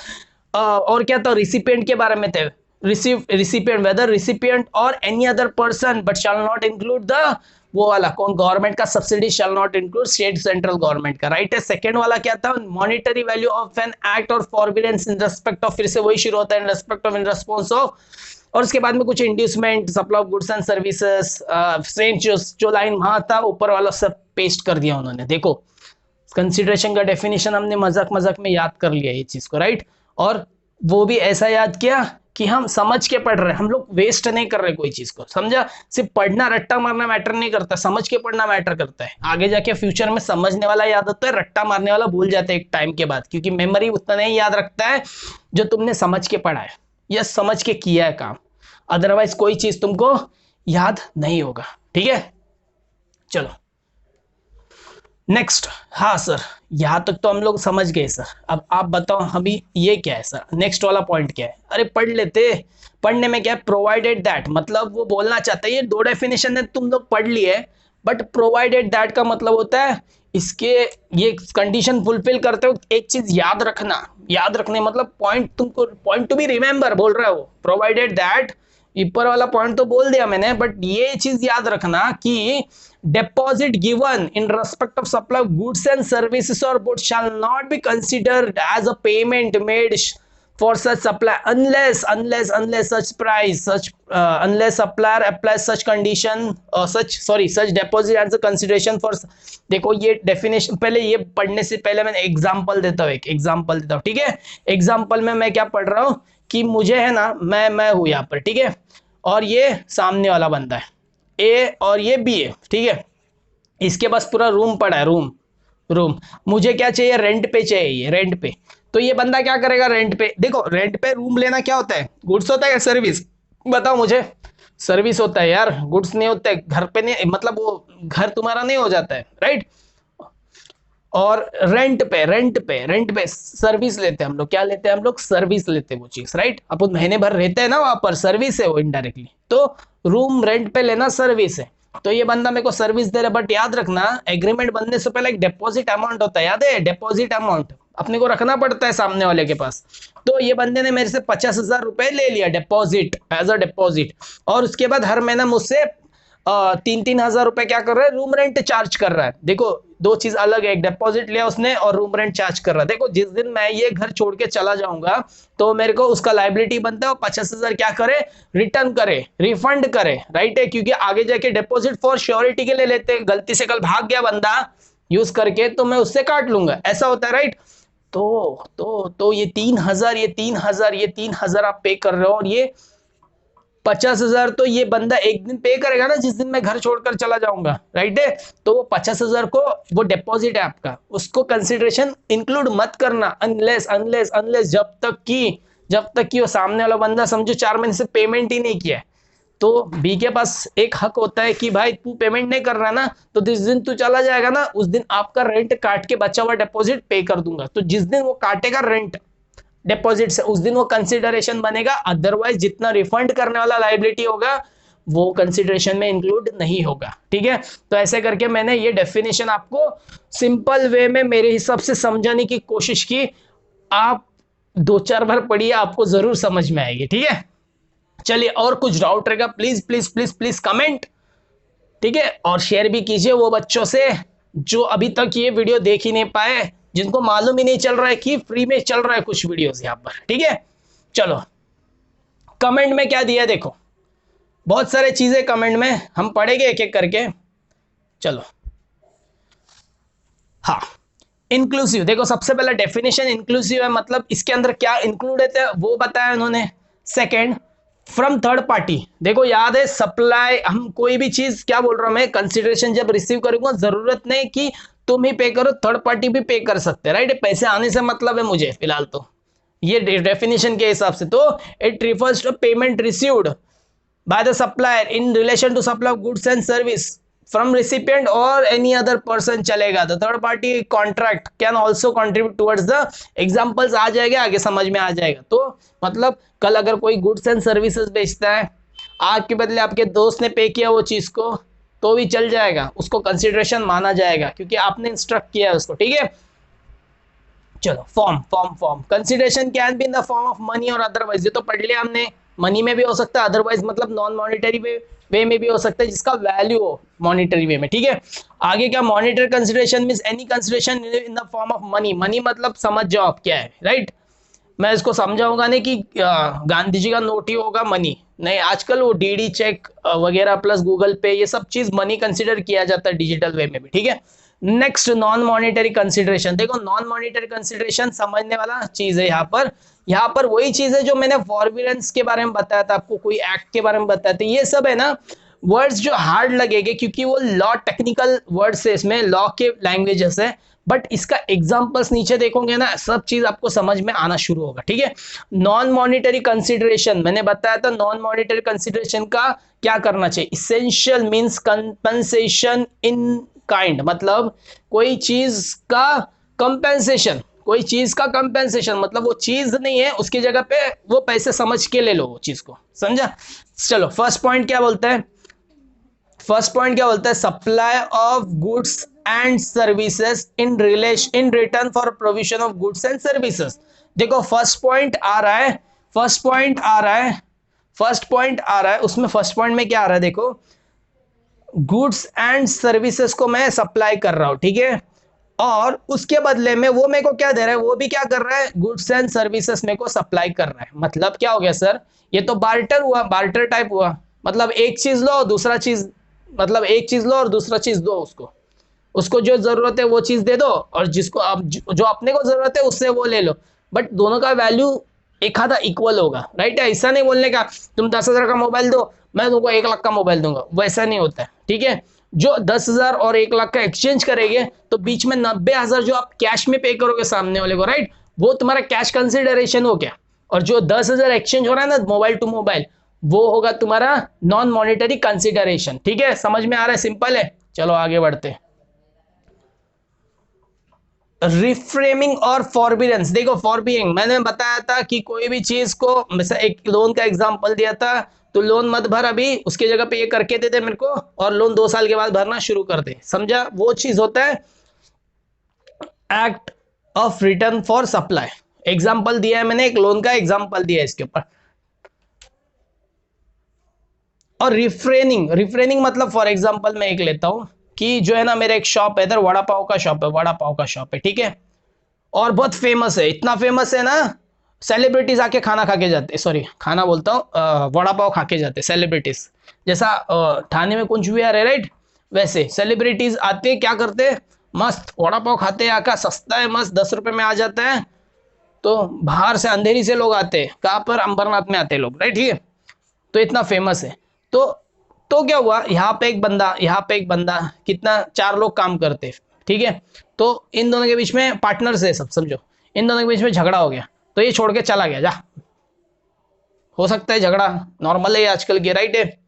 और क्या था, रिसिपिएंट के बारे में थे, recipient whether recipient or any other person but shall not include the, वो वाला कौन, गवर्नमेंट का subsidy shall not include state central government का, राइट है। सेकंड वाला क्या था, monetary value of an act और फॉरबिडेंस इन रेस्पेक्ट ऑफ, फिर से वही शुरू होता है, इन respect of, in response of, और उसके बाद में कुछ inducement, supply of goods and services, same जो लाइन वहां था ऊपर वाला सब पेस्ट कर दिया उन्होंने। देखो कंसिडरेशन का डेफिनेशन हमने मजाक मजाक में याद कर लिया ये चीज को, राइट, और वो भी ऐसा याद किया कि हम समझ के पढ़ रहे हैं, हम लोग वेस्ट नहीं कर रहे कोई चीज को, समझा। सिर्फ पढ़ना रट्टा मारना मैटर नहीं करता, समझ के पढ़ना मैटर करता है। आगे जाके फ्यूचर में समझने वाला याद होता है, रट्टा मारने वाला भूल जाता है एक टाइम के बाद, क्योंकि मेमोरी उतना नहीं याद रखता है जो तुमने समझ के पढ़ा है या समझ के किया है काम, अदरवाइज कोई चीज तुमको याद नहीं होगा, ठीक है। चलो नेक्स्ट, हाँ सर यहां तक तो हम लोग समझ गए सर, अब आप बताओ अभी ये क्या है सर, नेक्स्ट वाला पॉइंट क्या है। अरे पढ़ लेते, पढ़ने में क्या है, प्रोवाइडेड दैट, मतलब वो बोलना चाहता है, ये 2 डेफिनेशन है तुम लोग पढ़ लिए, बट प्रोवाइडेड दैट का मतलब होता है इसके ये कंडीशन फुलफिल करते हो, एक चीज याद रखना, याद रखने मतलब पॉइंट, तुमको पॉइंट टू बी रिमेंबर बोल रहा है वो, प्रोवाइडेड दैट, ऊपर वाला पॉइंट तो बोल दिया मैंने, बट ये चीज याद रखना कि deposit given in respect of supply of goods and services or both shall not be considered as a payment made for such supply unless such price unless supplier applies such condition such deposit as a consideration for, देखो ये definition पहले, ये पढ़ने से पहले मैंने example देता हूँ, एक एग्जांपल देता हूँ, ठीक है। एग्जांपल में मैं क्या पढ़ रहा हूँ कि मुझे है ना, मैं हूँ यहाँ पर, ठीक है, और ये सामने वाला बंदा है ए और ये बी है, ठीक है, इसके पास पूरा रूम पड़ा है, रूम मुझे क्या चाहिए, रेंट पे चाहिए, रेंट पे। तो ये बंदा क्या करेगा, रेंट पे, देखो रेंट पे रूम लेना क्या होता है, गुड्स होता है या सर्विस, बताओ मुझे, सर्विस होता है यार, गुड्स नहीं होता है, घर पे नहीं, मतलब वो घर तुम्हारा नहीं हो जाता है, राइट। और रेंट पे सर्विस लेते हैं हम लोग, क्या लेते हैं हम लोग, सर्विस लेते हैं वो चीज, राइट। अपन महीने भर रहते हैं ना वहां पर, सर्विस है वो इनडायरेक्टली, तो रूम रेंट पे लेना सर्विस है। तो ये बंदा मेरे को सर्विस दे रहा है, बट याद रखना एग्रीमेंट बनने से पहले एक डिपॉजिट अमाउंट होता है, याद है, डिपॉजिट अमाउंट अपने को रखना पड़ता है सामने वाले के पास। तो ये बंदे ने मेरे से 50,000 रुपए ले लिया डिपॉजिट, एज अ डिपॉजिट, और उसके बाद हर महीना मुझसे 3-3 हजार रुपए क्या कर रहा है, रूम रेंट चार्ज कर रहा है। देखो 2 चीज अलग है, एक डिपॉजिट लिया उसने और रूम रेंट चार्ज कर रहा है। देखो जिस दिन मैं ये घर छोड़ के चला जाऊंगा तो मेरे को उसका लाइबिलिटी बनता है, 50,000 क्या करे, रिटर्न करे, रिफंड करे, राइट है, क्योंकि आगे जाके डिपॉजिट फॉर श्योरिटी के लिए लेते हैं, गलती से कल भाग गया बंदा यूज करके तो मैं उससे काट लूंगा, ऐसा होता है, राइट। तो ये 3,000 आप पे कर रहे हो, और ये 50,000 तो ये बंदा एक दिन पे करेगा ना, जिस दिन मैं घर छोड़कर चला जाऊंगा, राइट है। तो वो 50,000 को, वो डिपॉजिट है आपका, उसको कंसिडरेशन इंक्लूड मत करना, अनलेस जब तक कि वो सामने वाला बंदा समझो 4 महीने से पेमेंट ही नहीं किया है। तो बी के पास एक हक होता है कि भाई तू पेमेंट नहीं कर रहा ना, तो जिस दिन तू चला जाएगा ना, उस दिन आपका रेंट काट के बचा हुआ डिपॉजिट पे कर दूंगा। तो जिस दिन वो काटेगा रेंट डिपॉजिट से, उस दिन वो कंसिडरेशन बनेगा, अदरवाइज जितना रिफंड करने वाला लायबिलिटी होगा वो कंसिडरेशन में इंक्लूड नहीं होगा, ठीक है। तो ऐसे करके मैंने ये डेफिनेशन आपको सिंपल वे में मेरे हिसाब से समझाने की कोशिश की। आप 2-4 बार पढ़िए, आपको जरूर समझ में आएगी, ठीक है। चलिए, और कुछ डाउट रहेगा please please please please comment, ठीक है, और शेयर भी कीजिए वो बच्चों से जो अभी तक ये वीडियो देख ही नहीं पाए, जिनको मालूम ही नहीं चल रहा है कि फ्री में चल रहा है कुछ वीडियोस यहाँ पर, ठीक है। चलो कमेंट में क्या दिया है देखो, बहुत सारे चीजें कमेंट में, हम पढ़ेंगे एक एक करके। चलो हाँ, इंक्लूसिव देखो, सबसे पहला डेफिनेशन इंक्लूसिव है, मतलब इसके अंदर क्या इंक्लूड है वो बताया उन्होंने। सेकंड, फ्रॉम थर्ड पार्टी, देखो याद है सप्लाई, हम कोई भी चीज क्या बोल रहा हूं मैं, कंसिडरेशन जब रिसीव करूंगा जरूरत नहीं कि तुम ही पे करो, थर्ड पार्टी भी पे कर सकते हैं, राइट। पैसे आने से मतलब है मुझे फिलहाल तो, ये डेफिनेशन के हिसाब से तो it refers to payment received by the supplier in relation to supply of goods and service from recipient or any other person चलेगा। तो third party contract can also contribute towards the, examples आ जाएगा आगे समझ में आ जाएगा। तो मतलब कल अगर कोई गुड्स एंड सर्विसेज बेचता है, आपके बदले आपके दोस्त ने पे किया वो चीज को, तो भी चल जाएगा, उसको कंसिडरेशन माना जाएगा क्योंकि आपने इंस्ट्रक्ट किया है उसको, ठीक है। चलो form consideration can be in the form of money or otherwise, ये तो पढ़ लिया हमने, मनी में भी हो सकता है, अदरवाइज मतलब नॉन मॉनिटरी वे में भी हो सकता है जिसका वैल्यू हो मॉनिटरी वे में, ठीक है। आगे क्या, monetary consideration means any consideration in the form of money, money मतलब समझ जाओ आप क्या है, राइट। मैं इसको समझाऊंगा नहीं कि गांधी जी का नोट ही होगा मनी, नहीं, आजकल वो डीडी चेक वगैरह प्लस गूगल पे, ये सब चीज मनी कंसिडर किया जाता है डिजिटल वे में भी, ठीक है। नेक्स्ट नॉन मॉनिटरी कंसिडरेशन, देखो नॉन मॉनिटरी कंसिडरेशन समझने वाला चीज है यहाँ पर वही चीज है जो मैंने फॉरबिडेंस के बारे में बताया था आपको, कोई एक्ट के बारे में बताया था, ये सब है ना वर्ड्स जो हार्ड लगेंगे क्योंकि वो लॉ टेक्निकल वर्ड्स है, इसमें लॉ के लैंग्वेजेस है, बट इसका एग्जांपल्स नीचे देखोगे ना सब चीज आपको समझ में आना शुरू होगा, ठीक है। नॉन मॉनिटरी कंसिडरेशन मैंने बताया था, नॉन मॉनिटरी कंसिडरेशन का क्या करना चाहिए, essential means compensation in kind, मतलब कोई चीज का कंपेंसेशन, कोई चीज का कंपेंसेशन मतलब वो चीज नहीं है उसकी जगह पे वो पैसे समझ के ले लो वो चीज को, समझा। चलो फर्स्ट पॉइंट क्या बोलता है, supply of goods and services in return for provision of goods and services. देखो फर्स्ट पॉइंट आ रहा है, उसमें फर्स्ट पॉइंट में क्या आ रहा है देखो, गुड्स एंड सर्विसेज को मैं सप्लाई कर रहा हूं, ठीक है, और उसके बदले में वो मेरे को क्या दे रहा है, वो भी क्या कर रहा है, गुड्स एंड सर्विसेज मेरे को सप्लाई कर रहा है। मतलब क्या हो गया सर, ये तो बार्टर हुआ, बार्टर टाइप हुआ, मतलब एक चीज लो दूसरा चीज, मतलब एक चीज लो और दूसरा चीज दो उसको जो जरूरत है वो चीज दे दो, और जिसको आप जो अपने को जरूरत है उससे वो ले लो, बट दोनों का वैल्यू एक आधा इक्वल होगा, राइट है। ऐसा नहीं बोलने का तुम 10,000 का मोबाइल दो मैं तुमको 1 लाख का मोबाइल दूंगा, वैसा नहीं होता है, ठीक है। जो 10,000 और 1 लाख का एक्सचेंज करेंगे तो बीच में 90,000 जो आप कैश में पे करोगे सामने वाले को, राइट, वो तुम्हारा कैश कंसिडरेशन हो गया, और जो 10,000 एक्सचेंज हो रहा है ना मोबाइल टू मोबाइल, वो होगा तुम्हारा नॉन मॉनिटरी कंसिडरेशन, ठीक है। समझ में आ रहा है, सिंपल है। चलो आगे बढ़ते हैं। रिफ्रेमिंग और फॉरबिडेंस, देखो फॉरबिडिंग मैंने बताया था कि कोई भी चीज को, जैसे एक लोन का एग्जांपल दिया था, तो लोन मत भर अभी, उसकी जगह पे ये करके दे दे मेरे को, और लोन 2 साल के बाद भरना शुरू कर दे, समझा, वो चीज होता है act of return for supply. Example दिया है मैंने, एक लोन का एग्जांपल दिया है इसके ऊपर। और रिफ्रेनिंग मतलब फॉर एग्जांपल मैं एक लेता हूं कि जो है ना मेरा एक शॉप है इधर, वड़ा पाव का शॉप है, ठीक है, और बहुत फेमस है, इतना फेमस है ना सेलिब्रिटीज आके खाना खा के जाते, सॉरी खाना बोलता हूँ, वड़ा पाव खा के जाते सेलिब्रिटीज, जैसा ठाणे में कुछ भी आ रहे, राइट, वैसे सेलिब्रिटीज आते क्या करते, मस्त वड़ा पाव खाते हैं, आका सस्ता है मस्त 10 रुपए में आ जाता है, तो बाहर से अंधेरी से लोग आते हैं, कहाँ पर, अंबरनाथ में आते हैं लोग, राइट, ठीक है, तो इतना फेमस है। तो क्या हुआ, यहाँ पे एक बंदा कितना 4 लोग काम करते, ठीक है, तो इन दोनों के बीच में पार्टनर्स है सब, समझो, इन दोनों के बीच में झगड़ा हो गया, तो ये छोड़ के चला गया, जा, हो सकता है झगड़ा नॉर्मल है आजकल की, राइट है,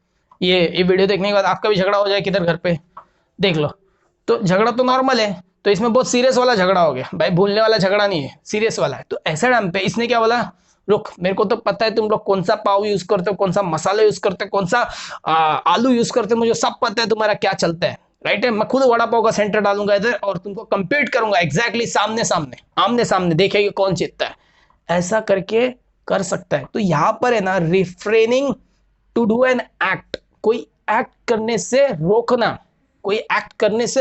ये वीडियो देखने के बाद आपका भी झगड़ा हो जाए किधर घर पे, देख लो, तो झगड़ा तो नॉर्मल है, तो इसमें बहुत सीरियस वाला झगड़ा हो गया भाई, भूलने वाला झगड़ा नहीं है, सीरियस वाला है। तो ऐसे टाइम पे इसने क्या बोला, रुक, मेरे को तो पता है तुम लोग कौन सा पाव यूज करते हो, कौन सा मसाला यूज करते हो, कौन सा आलू यूज करते हो, मुझे सब पता है तुम्हारा क्या चलता है, राइट है, मैं खुद वड़ा पाव का सेंटर डालूंगा इधर और तुमको कंपीट करूंगा एग्जैक्टली आमने सामने देखेंगे कौन जीतता है, ऐसा करके कर सकता है। तो यहां पर है ना refraining to do an act, कोई एक्ट करने से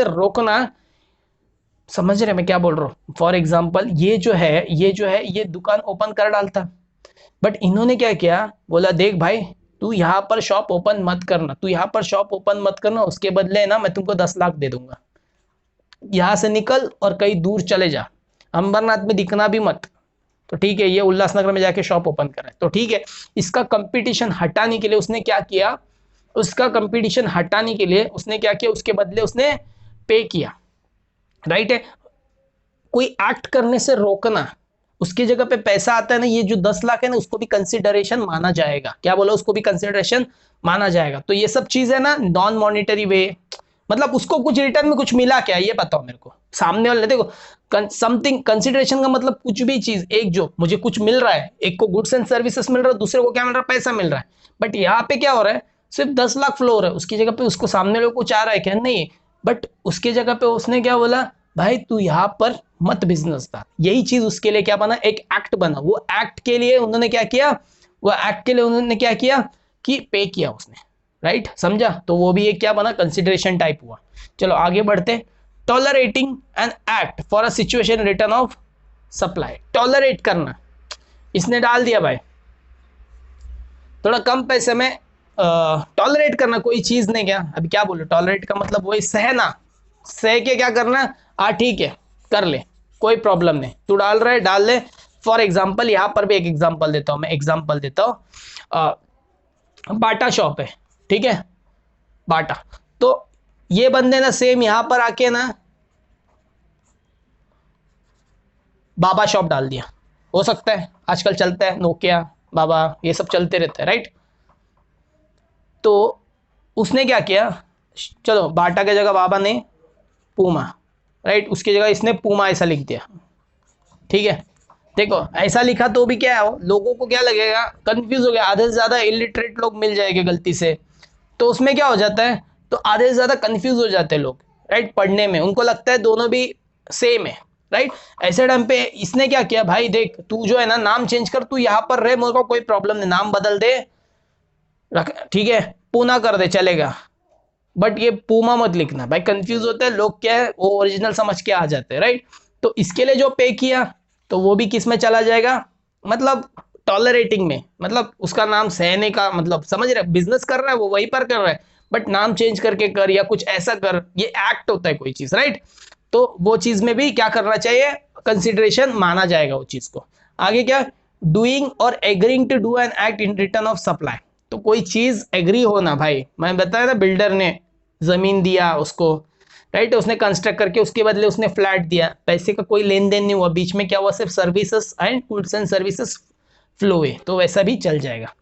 रोकना, समझ रहे मैं क्या बोल रहा हूँ? फॉर एग्जाम्पल ये दुकान ओपन कर डालता, बट इन्होंने क्या किया, बोला देख भाई तू यहाँ पर शॉप ओपन मत करना, तू यहाँ पर शॉप ओपन मत करना, उसके बदले ना मैं तुमको 10 लाख दे दूंगा, यहाँ से निकल और कहीं दूर चले जा, अंबरनाथ में दिखना भी मत। तो ठीक है, ये उल्लासनगर में जाके शॉप ओपन करा, तो ठीक है। इसका कंपटीशन हटाने के लिए उसने क्या किया, उसका कंपटीशन हटाने के लिए उसने क्या किया, उसके बदले उसने पे किया, राइट है। कोई एक्ट करने से रोकना, उसकी जगह पे पैसा आता है ना, ये जो 10 लाख है ना, उसको भी कंसिडरेशन माना जाएगा। क्या बोला, उसको भी कंसिडरेशन माना जाएगा। तो ये सब चीज है ना नॉन मॉनिटरी वे, मतलब उसको कुछ रिटर्न में कुछ मिला क्या, ये बताओ मेरे को। सामने वाले देखो, समथिंग कंसिडरेशन का मतलब कुछ भी चीज, एक जो मुझे कुछ मिल रहा है, एक को गुड्स एंड सर्विसेज मिल रहा है, दूसरे को क्या मिल रहा है, पैसा मिल रहा है। बट यहाँ पे क्या हो रहा है, सिर्फ 10 लाख फ्लो हो रहा है, उसकी जगह पे उसको सामने लोग कुछ आ रहा है क्या, नहीं। बट उसके जगह पे उसने क्या बोला, भाई तू यहाँ पर मत बिजनेस था। यही चीज उसके लिए क्या बना, एक एक्ट बना। वो एक्ट के लिए उन्होंने क्या किया, वो एक्ट के लिए उन्होंने क्या किया कि पे किया उसने, राइट, समझा। तो वो भी एक क्या बना, कंसिडरेशन टाइप हुआ। चलो आगे बढ़ते। Tolerating an act for a situation return of supply. Tolerate करना, इसने डाल दिया भाई थोड़ा कम पैसे में, टॉलरेट करना कोई चीज नहीं, क्या अभी क्या बोलो, टॉलरेट का मतलब वही सहना, सह के क्या करना, ठीक है कर ले, कोई प्रॉब्लम नहीं, तू डाल रहा है डाल ले। फॉर एग्जाम्पल यहां पर भी एक एग्जाम्पल देता हूं मैं, एग्जाम्पल देता हूं, बाटा शॉप है, ठीक है, बाटा। तो ये बंदे ना सेम यहां पर आके ना बाबा शॉप डाल दिया, हो सकता है, आजकल चलता है नोकिया बाबा, ये सब चलते रहते हैं, राइट। तो उसने क्या किया, चलो बाटा की जगह बाबा ने पूमा, राइट, उसकी जगह इसने पूमा ऐसा लिख दिया, ठीक है। देखो ऐसा लिखा तो भी क्या है, लोगों को क्या लगेगा, कंफ्यूज हो गया, आधे से ज्यादा इलिटरेट लोग मिल जाएंगे गलती से, तो उसमें क्या हो जाता है, तो आधे से ज्यादा कंफ्यूज हो जाते हैं लोग, राइट, पढ़ने में उनको लगता है दोनों भी सेम है, राइट। ऐसे टाइम पे इसने क्या किया, भाई देख तू जो है ना नाम चेंज कर, तू यहाँ पर रहे, मेरे को कोई प्रॉब्लम नहीं, नाम बदल दे, रख, ठीक है, पूना कर दे चलेगा, बट ये पूमा मत लिखना भाई, कंफ्यूज होते हैं लोग, क्या है वो ओरिजिनल समझ के आ जाते हैं, राइट। तो इसके लिए जो पे किया, तो वो भी किस में चला जाएगा, मतलब टॉलरेटिंग में, मतलब उसका नाम सहने का, मतलब समझ रहे, बिजनेस कर रहा है वो वहीं पर कर रहा है, बट नाम चेंज करके कर या कुछ ऐसा कर, ये एक्ट होता है कोई चीज, राइट। तो वो चीज में भी क्या करना चाहिए, कंसिडरेशन माना जाएगा वो चीज को। आगे क्या, doing or agreeing to do an act in return of supply. तो कोई चीज एग्री होना, भाई मैं बताया ना, बिल्डर ने जमीन दिया उसको, राइट, उसने कंस्ट्रक्ट करके उसके बदले उसने फ्लैट दिया, पैसे का कोई लेन देन नहीं हुआ, बीच में क्या हुआ, सिर्फ services and goods and services flow हुए, तो वैसा भी चल जाएगा।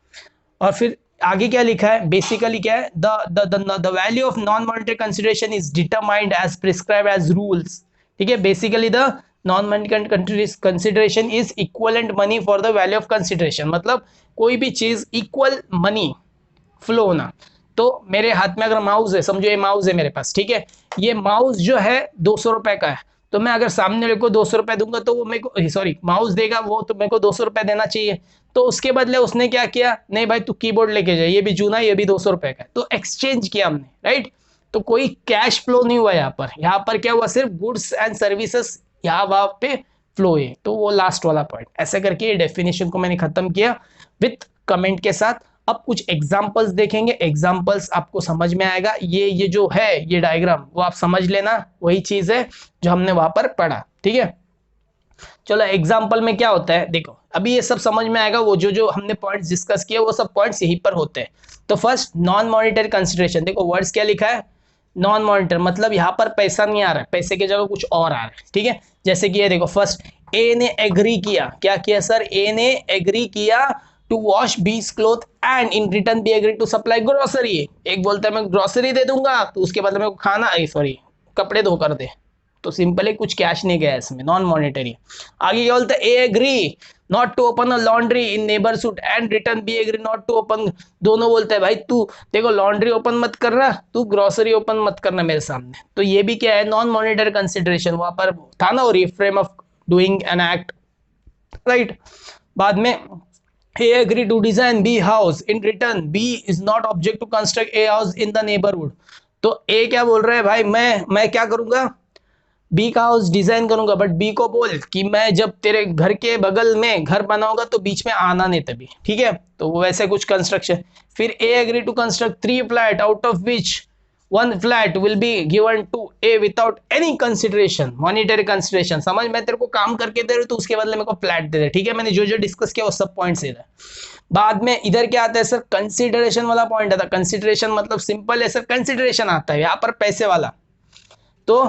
और फिर आगे क्या लिखा है, बेसिकली क्या है, the value of non monetary consideration is determined as prescribe as rules, ठीक है। Basically the non monetary consideration is equivalent money for the value of consideration, मतलब कोई भी चीज इक्वल मनी फ्लो होना। तो मेरे हाथ में अगर माउस है, समझो ये माउस है मेरे पास, ठीक है, ये माउस जो है 200 रुपए का है, तो मैं अगर सामने वाले को 200 रुपए दूंगा तो वो मेरे को, सॉरी माउस देगा वो, तो मेरे को 200 रुपए देना चाहिए। तो उसके बदले उसने क्या किया, नहीं भाई तू कीबोर्ड लेके जा, ये भी जूना ये भी 200 रुपए का है, तो एक्सचेंज किया हमने, राइट। तो कोई कैश फ्लो नहीं हुआ यहाँ पर क्या हुआ, सिर्फ गुड्स एंड सर्विसेज यहाँ वहां पे फ्लो है। तो वो लास्ट वाला पॉइंट, ऐसे करके ये डेफिनेशन को मैंने खत्म किया विथ कमेंट के साथ। अब कुछ एग्जांपल्स देखेंगे, एग्जांपल्स आपको समझ में आएगा, ये जो है ये डायग्राम वो आप समझ लेना, वही चीज है जो हमने वहां पर पढ़ा, ठीक है। चलो एग्जांपल में क्या होता है, देखो अभी ये सब समझ में आएगा, वो जो जो हमने पॉइंट्स डिस्कस किए वो सब पॉइंट्स यहीं पर होते हैं। तो फर्स्ट नॉन मॉनिटरी कंसिडरेशन, देखो वर्ड्स क्या लिखा है, नॉन मॉनिटर, मतलब यहाँ पर पैसा नहीं आ रहा है, पैसे की जगह कुछ और आ रहा है, ठीक है। जैसे कि ये देखो, फर्स्ट ए ने एग्री किया, क्या किया सर, ए ने एग्री किया to wash B's cloth and in return B agree to supply grocery. एक बोलता है मैं ग्रोसरी दे दूंगा, तो उसके बाद मेरे को खाना, सॉरी कपड़े धो कर दे, तो सिंपली कुछ कैश नहीं गया इसमें, नॉन मॉनिटरी। आगे क्या बोलता है, A agree not to open a laundry in neighbourhood and return B agree not to open, दोनों बोलते हैं भाई तू देखो लॉन्ड्री ओपन मत करना, तू ग्रोसरी ओपन मत करना मेरे सामने। तो ये भी क्या है, नॉन मॉनिटरी कंसिडरेशन, वहां पर था ना, और reframe of doing an act, right. बाद में A agree to design B house. In return, B is not object to construct A house in the neighborhood. तो A क्या बोल रहा है भाई, मैं क्या करूंगा, बी का हाउस डिजाइन करूंगा, बट बी को बोल कि मैं जब तेरे घर के बगल में घर बनाऊंगा तो बीच में आना नहीं तभी, ठीक है। तो वैसे कुछ कंस्ट्रक्शन। फिर A agree to construct 3 flat out of which 1 flat will be given to A without any consideration, monetary consideration. समझ, मैं तेरे को काम करके दे रहा हूं तो उसके बदले मेरे को फ्लैट दे दे, ठीक है। मैंने जो जो डिस्कस किया वो सब पॉइंट्स इधर। बाद में इधर क्या आता है सर, कंसिडरेशन वाला पॉइंट आता है। कंसिडरेशन मतलब सिंपल है सर, कंसिडरेशन आता है यहाँ पर पैसे वाला। तो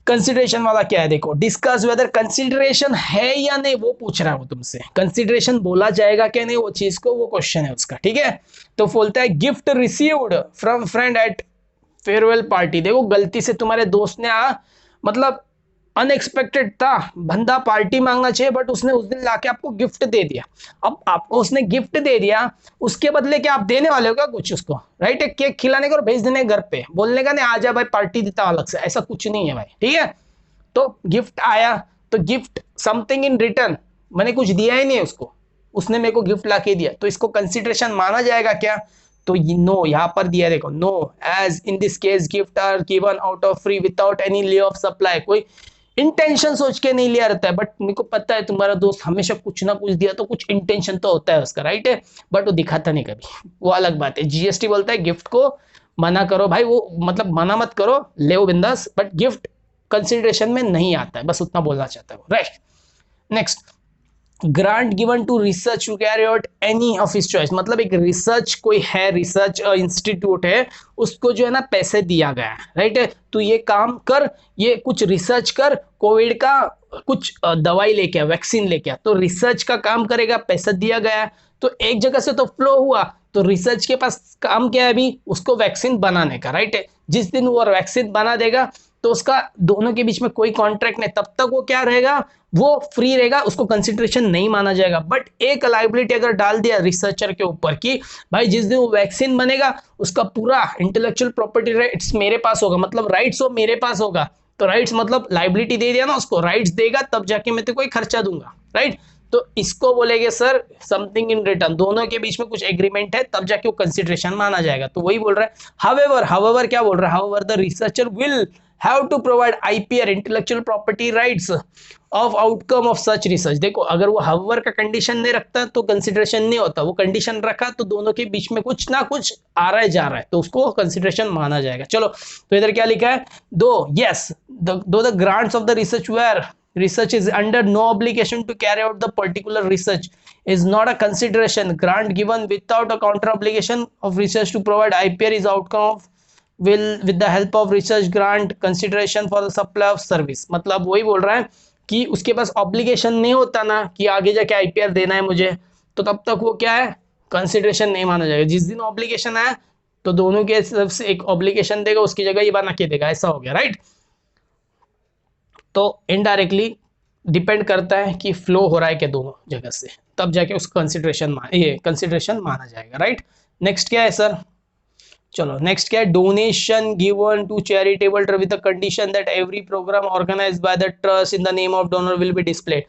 कंसिडरेशन वाला क्या है, देखो, डिस्कस वेदर कंसिडरेशन है या नहीं, वो पूछ रहा है वो तुमसे। कंसिडरेशन बोला जाएगा क्या नहीं वो चीज को, वो क्वेश्चन है उसका, ठीक है। तो बोलता है gift received from friend at farewell party. देखो गलती से तुम्हारे दोस्त ने मतलब अनएक्सपेक्टेड था, बंदा पार्टी मांगना चाहिए बट उसने उस दिन लाके आपको गिफ्ट दे दिया। अब आपको उसने गिफ्ट दे दिया, उसके बदले क्या आप देने वाले हो क्या कुछ उसको, राइट? एक केक खिलाने का और भेज देने घर पे, बोलने का नहीं आ जा भाई पार्टी देता अलग से, ऐसा कुछ नहीं है भाई, ठीक है। तो गिफ्ट आया तो गिफ्ट समथिंग इन रिटर्न, मैंने कुछ दिया ही नहीं उसको, उसने मेरे को गिफ्ट ला के दिया, तो इसको कंसिडरेशन माना जाएगा क्या? तो नो, यहाँ पर दिया देखो, no as in this case gift are given out of free without any lay of supply. कोई इंटेंशन सोच के नहीं लिया रहता है, बट मेरे को पता है तुम्हारा दोस्त हमेशा कुछ ना कुछ दिया तो कुछ इंटेंशन तो होता है उसका, राइट है, बट वो दिखाता नहीं कभी, वो अलग बात है। जीएसटी बोलता है गिफ्ट को मना करो भाई, वो मतलब मना मत करो, ले बिंदास, बट गिफ्ट कंसिडरेशन में नहीं आता है, बस उतना बोलना चाहता है वो, right. Next, grant given to research to carry out any of his choice. मतलब एक रिसर्च कोई है, रिसर्च इंस्टीट्यूट है, उसको जो है ना पैसे दिया गया है, राइट है, तो ये काम कर, ये कुछ रिसर्च कर, कोविड का कुछ दवाई लेके आ, वैक्सीन लेके आ, तो रिसर्च का काम करेगा, पैसा दिया गया है, तो एक जगह से तो फ्लो हुआ, तो रिसर्च के पास काम क्या है अभी, उसको वैक्सीन बनाने का, राइट है। जिस दिन वो वैक्सीन बना देगा तो उसका दोनों के बीच में कोई कॉन्ट्रैक्ट नहीं, तब तक वो क्या रहेगा, वो फ्री रहेगा, उसको कंसिडरेशन नहीं माना जाएगा। बट एक लाइबिलिटी अगर डाल दिया रिसर्चर के ऊपर कि भाई जिस दिन वो वैक्सीन बनेगा उसका पूरा इंटेलेक्चुअल प्रॉपर्टी राइट्स मेरे पास होगा, मतलब राइट्स वो मेरे पास होगा, तो राइट्स मतलब लाइबिलिटी दे दिया ना उसको, राइट्स देगा तब जाके मैं तेरे को खर्चा दूंगा, राइट। तो इसको बोलेंगे सर समथिंग इन रिटर्न, दोनों के बीच में कुछ एग्रीमेंट है तब जाके वो कंसिडरेशन माना जाएगा। तो वही बोल रहा है हावेवर क्या बोल रहा है, however the researcher will have to provide IPR intellectual property rights of outcome of such research। देखो अगर वो however का कंडीशन नहीं रखता तो कंसिडरेशन नहीं होता, वो कंडीशन रखा तो दोनों के बीच में कुछ ना कुछ आ रहा है जा रहा है, तो उसको कंसिडरेशन माना जाएगा। चलो तो इधर क्या लिखा है, दो यस दो the grants of the research where research is under no obligation to carry out the particular research is not a consideration, grant given without a counter obligation of research to provide IPR is outcome of will with the help of research grant consideration for the supply of service। मतलब वही बोल रहा है कि उसके पास obligation नहीं होता ना कि आगे जाके आईपीआर देना है मुझे, तो तब तक वो क्या है, कंसिडरेशन नहीं माना जाएगा। जिस दिन ऑब्लिगेशन आया तो दोनों के तरफ से एक ऑब्लिगेशन देगा, उसकी जगह ये बना के देगा, ऐसा हो गया, राइट। तो इनडायरेक्टली डिपेंड करता है कि फ्लो हो रहा है क्या दोनों जगह से, तब जाके उसको कंसिडरेशन माना जाएगा, राइट। नेक्स्ट क्या है सर, चलो नेक्स्ट क्या है, donation given to charitable trust with the condition that every program organized by the trust in the name of donor will be displayed.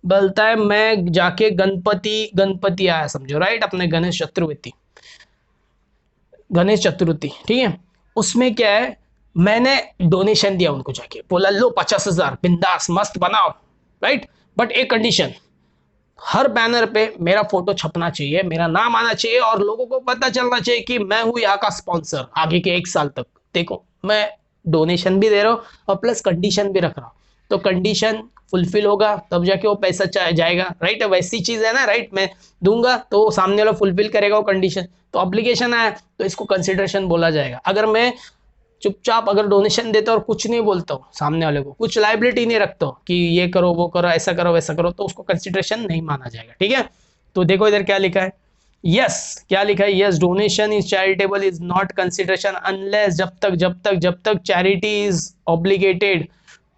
बोलता है मैं जाके गणपति आया समझो, राइट, अपने गणेश चतुर्थी, ठीक है, उसमें क्या है, मैंने डोनेशन दिया उनको, जाके बोला लो 50,000 बिंदास मस्त बनाओ, राइट, बट एक कंडीशन, हर बैनर पे मेरा फोटो छपना चाहिए, मेरा नाम आना चाहिए और लोगों को पता चलना चाहिए कि मैं हूं यहाँ का स्पॉन्सर आगे के 1 साल तक। देखो मैं डोनेशन भी दे रहा हूँ और प्लस कंडीशन भी रख रहा हूँ, तो कंडीशन फुलफिल होगा तब जाके वो पैसा जाएगा, राइट। वैसी चीज है ना, राइट, मैं दूंगा तो सामने वाला फुलफिल करेगा वो कंडीशन, तो ऑब्लिगेशन है तो इसको कंसिडरेशन बोला जाएगा। अगर मैं चुपचाप अगर डोनेशन देता और कुछ नहीं बोलता हूँ सामने वाले को, कुछ लाइबिलिटी नहीं रखता हूँ कि ये करो वो करो ऐसा करो वैसा करो, तो उसको कंसिडरेशन नहीं माना जाएगा, ठीक है। तो देखो इधर क्या लिखा है, यस क्या लिखा है, yes donation is charitable is not consideration unless जब तक charity is obligated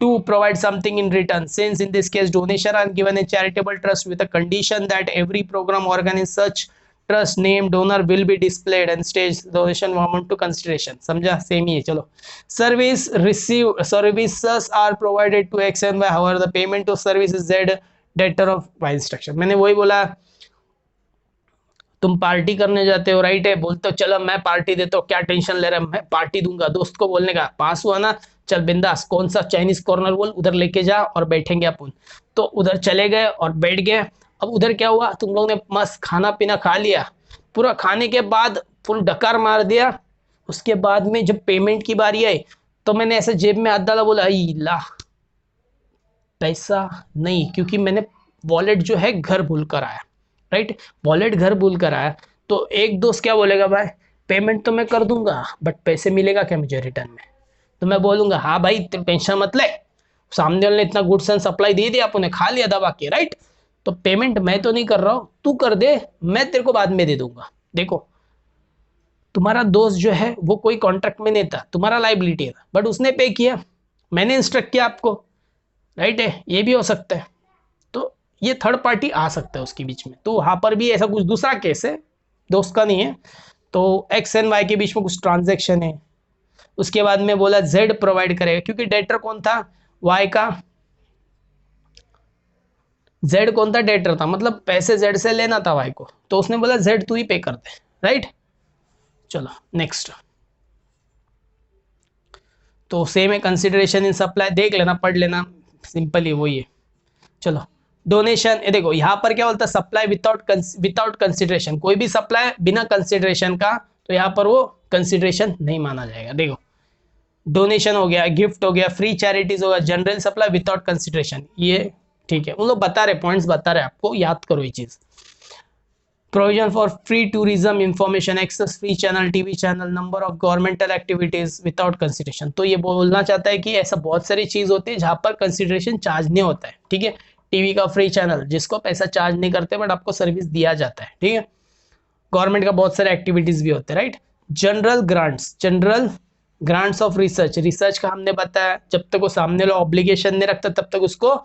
to provide something in return, since in this case donation are given a charitable trust with a condition that every program organ in such trust named donor will be displayed and stage donation amount to consideration। समझा, same ही है। चलो services are provided to X and Y, however the payment of service is Z debtor of by instruction। मैंने वही बोला तुम party करने जाते हो, राइट है, बोलते हो चलो मैं पार्टी देता हूँ, क्या टेंशन ले रहा है, मैं पार्टी दूंगा, दोस्त को बोलने का, पास हुआ ना, चल बिंदास, कौन सा चाइनीज कॉर्नर बोल, उधर लेके जा और बैठेंगे अपन। तो उधर चले गए और बैठ गए। अब उधर क्या हुआ, तुम लोग ने मस्त खाना पीना खा लिया, पूरा खाने के बाद फुल डकार मार दिया। उसके बाद में जब पेमेंट की बारी आई, तो मैंने ऐसे जेब में हाथ डाला, बोला आई ला, पैसा नहीं, क्योंकि मैंने वॉलेट जो है घर भूल कर आया, राइट, वॉलेट घर भूल कर आया। तो एक दोस्त क्या बोलेगा, भाई पेमेंट तो मैं कर दूंगा बट पैसे मिलेगा क्या मुझे रिटर्न में? तो मैं बोलूंगा हाँ भाई टेंशन मत ले, सामने वाले ने इतना गुड्स एंड सप्लाई दे दिया, अपन ने खा लिया दबा के, राइट, तो पेमेंट मैं तो नहीं कर रहा हूँ, तू कर दे, मैं तेरे को बाद में दे दूंगा। देखो, तुम्हारा दोस्त जो है वो कोई कॉन्ट्रैक्ट में नहीं था, तुम्हारा लाइबिलिटी था, बट उसने पे किया, मैंने इंस्ट्रक्ट किया आपको, राइट है, ये भी हो सकता है। तो ये थर्ड पार्टी आ सकता है उसके बीच में, तो वहां पर भी ऐसा कुछ दूसरा केस है, दोस्त का नहीं है। तो एक्स एंड वाई के बीच में कुछ ट्रांजेक्शन है, उसके बाद में बोला जेड प्रोवाइड करेगा, क्योंकि डेटर कौन था, वाई का, जेड कौन था, डेटर था, मतलब पैसे जेड से लेना था वाई को, तो उसने बोला जेड तू ही पे कर दे, राइट। चलो नेक्स्ट, तो सेम है कंसिडरेशन इन सप्लाई, देख लेना, पढ़ लेना, सिंपल ही वही है। चलो डोनेशन, ये देखो यहाँ पर क्या बोलता है, सप्लाई विदाउट कंसिडरेशन, कोई भी सप्लाई बिना कंसिडरेशन का, तो यहाँ पर वो कंसिडरेशन नहीं माना जाएगा। देखो डोनेशन हो गया, गिफ्ट हो गया, फ्री चैरिटीज हो गया, जनरल सप्लाई विदाउट कंसिडरेशन, ये ठीक है, उन लोग बता रहे पॉइंट्स बता रहे, आपको याद करो ये चीज। Provision for free tourism information, access free channel, TV channel, number of governmental activities without consideration, तो ये बोलना चाहता है कि ऐसा बहुत सारी चीज होती है जहां पर कंसिडरेशन चार्ज नहीं होता है, ठीक है। टीवी का फ्री चैनल, जिसको पैसा चार्ज नहीं करते बट आपको सर्विस दिया जाता है, ठीक है। गवर्नमेंट का बहुत सारे एक्टिविटीज भी होते हैं, right. General grants of research, research का हमने बताया, जब तक वो सामने वाला ऑब्लिगेशन नहीं रखता तब तक उसको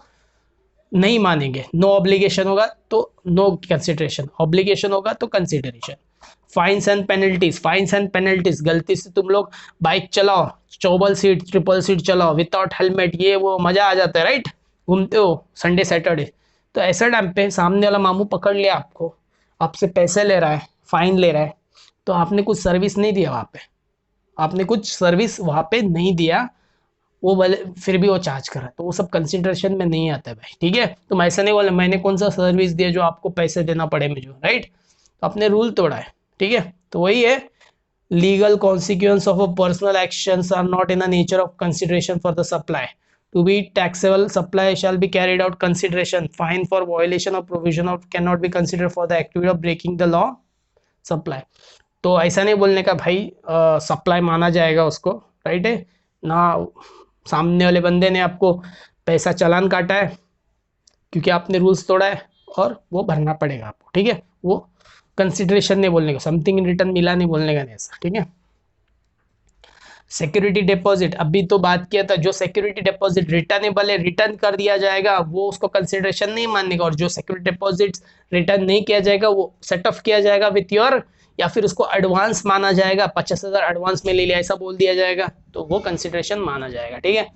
नहीं मानेंगे, नो ऑब्लिगेशन होगा तो नो कंसिडरेशन, ऑब्लिगेशन होगा तो consideration. Fines and penalties, fines and penalties, गलती से तुम लोग बाइक चलाओ, चौबल सीट ट्रिपल सीट चलाओ विदाउट हेलमेट, ये वो मजा आ जाता है, राइट, घूमते हो संडे सैटरडे, तो ऐसे टाइम पे सामने वाला मामू पकड़ लिया आपको, आपसे पैसे ले रहा है, फाइन ले रहा है, तो आपने कुछ सर्विस नहीं दिया वहाँ पे, आपने कुछ सर्विस वहाँ पे नहीं दिया, वो भले फिर भी वो चार्ज करा, तो वो सब कंसिडरेशन में नहीं आता है भाई, ठीक है। तुम ऐसा नहीं बोले मैंने कौन सा सर्विस दिया जो आपको पैसे देना पड़े मुझे, राइट, तो अपने रूल तोड़ा है, ठीक है। तो वही है, legal consequence of a personal actions are not in the nature of consideration for the supply, to be taxable supply shall be carried out consideration, fine for violation of provision of can not be considered for the activity of breaking the law supply. तो ऐसा नहीं बोलने का भाई supply माना जाएगा उसको, right है ना, सामने वाले बंदे ने आपको पैसा चालान काटा है क्योंकि आपने रूल्स तोड़ा है और वो भरना पड़ेगा आपको, ठीक है। वो कंसिडरेशन नहीं बोलने का, समथिंग इन रिटर्न मिला नहीं बोलने का, नहीं ऐसा, ठीक है। सिक्योरिटी डिपॉजिट, अभी तो बात किया था, जो सिक्योरिटी डिपॉजिट रिटर्नेबल है, रिटर्न कर दिया जाएगा, वो उसको कंसिडरेशन नहीं मानने का, और जो सिक्योरिटी डिपॉजिट रिटर्न नहीं किया जाएगा वो सेट ऑफ किया जाएगा विथ योर, या फिर उसको एडवांस माना जाएगा, 50,000 एडवांस में ले लिया ऐसा बोल दिया जाएगा, तो वो कंसिडरेशन माना जाएगा, ठीक है।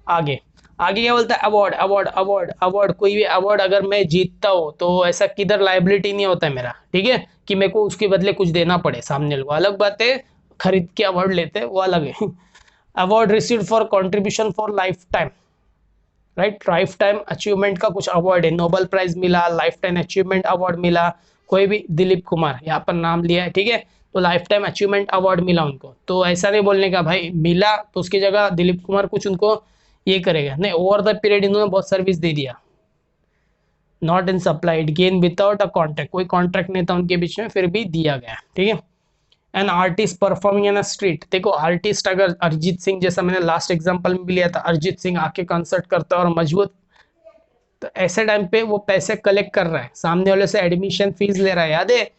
आगे आगे क्या बोलता है, अवार्ड अवार्ड अवार्ड अवार्ड, कोई भी अवार्ड अगर मैं जीतता हूँ तो ऐसा किधर लाइबिलिटी नहीं होता है मेरा, ठीक है, कि मेरे को उसके बदले कुछ देना पड़े सामने लोग, अलग बात है, खरीद के अवार्ड लेते हैं वो अलग है। Award received for contribution for life time, right, life time achievement का कुछ अवार्ड है, नोबेल प्राइज मिला, लाइफ टाइम अचीवमेंट अवार्ड मिला, कोई भी दिलीप कुमार यहाँ पर नाम लिया है, ठीक है, तो लाइफ टाइम अचीवमेंट अवार्ड मिला उनको, तो ऐसा नहीं बोलने का भाई मिला तो उसकी जगह दिलीप कुमार कुछ उनको ये करेगा, नहीं, ओवर द पीरियड इन्होंने बहुत सर्विस दे दिया। Not in supplied gain without a contract, कोई कॉन्ट्रैक्ट नहीं था उनके बीच में फिर भी दिया गया, ठीक है। An artist performing in a street, देखो आर्टिस्ट अगर अरिजीत सिंह जैसा, मैंने लास्ट एग्जांपल में भी लिया था, अरिजीत सिंह आके कंसर्ट करता है और मजबूत, तो ऐसे टाइम पे वो पैसे कलेक्ट कर रहा है, सामने वाले से एडमिशन फीस ले रहा है, याद है,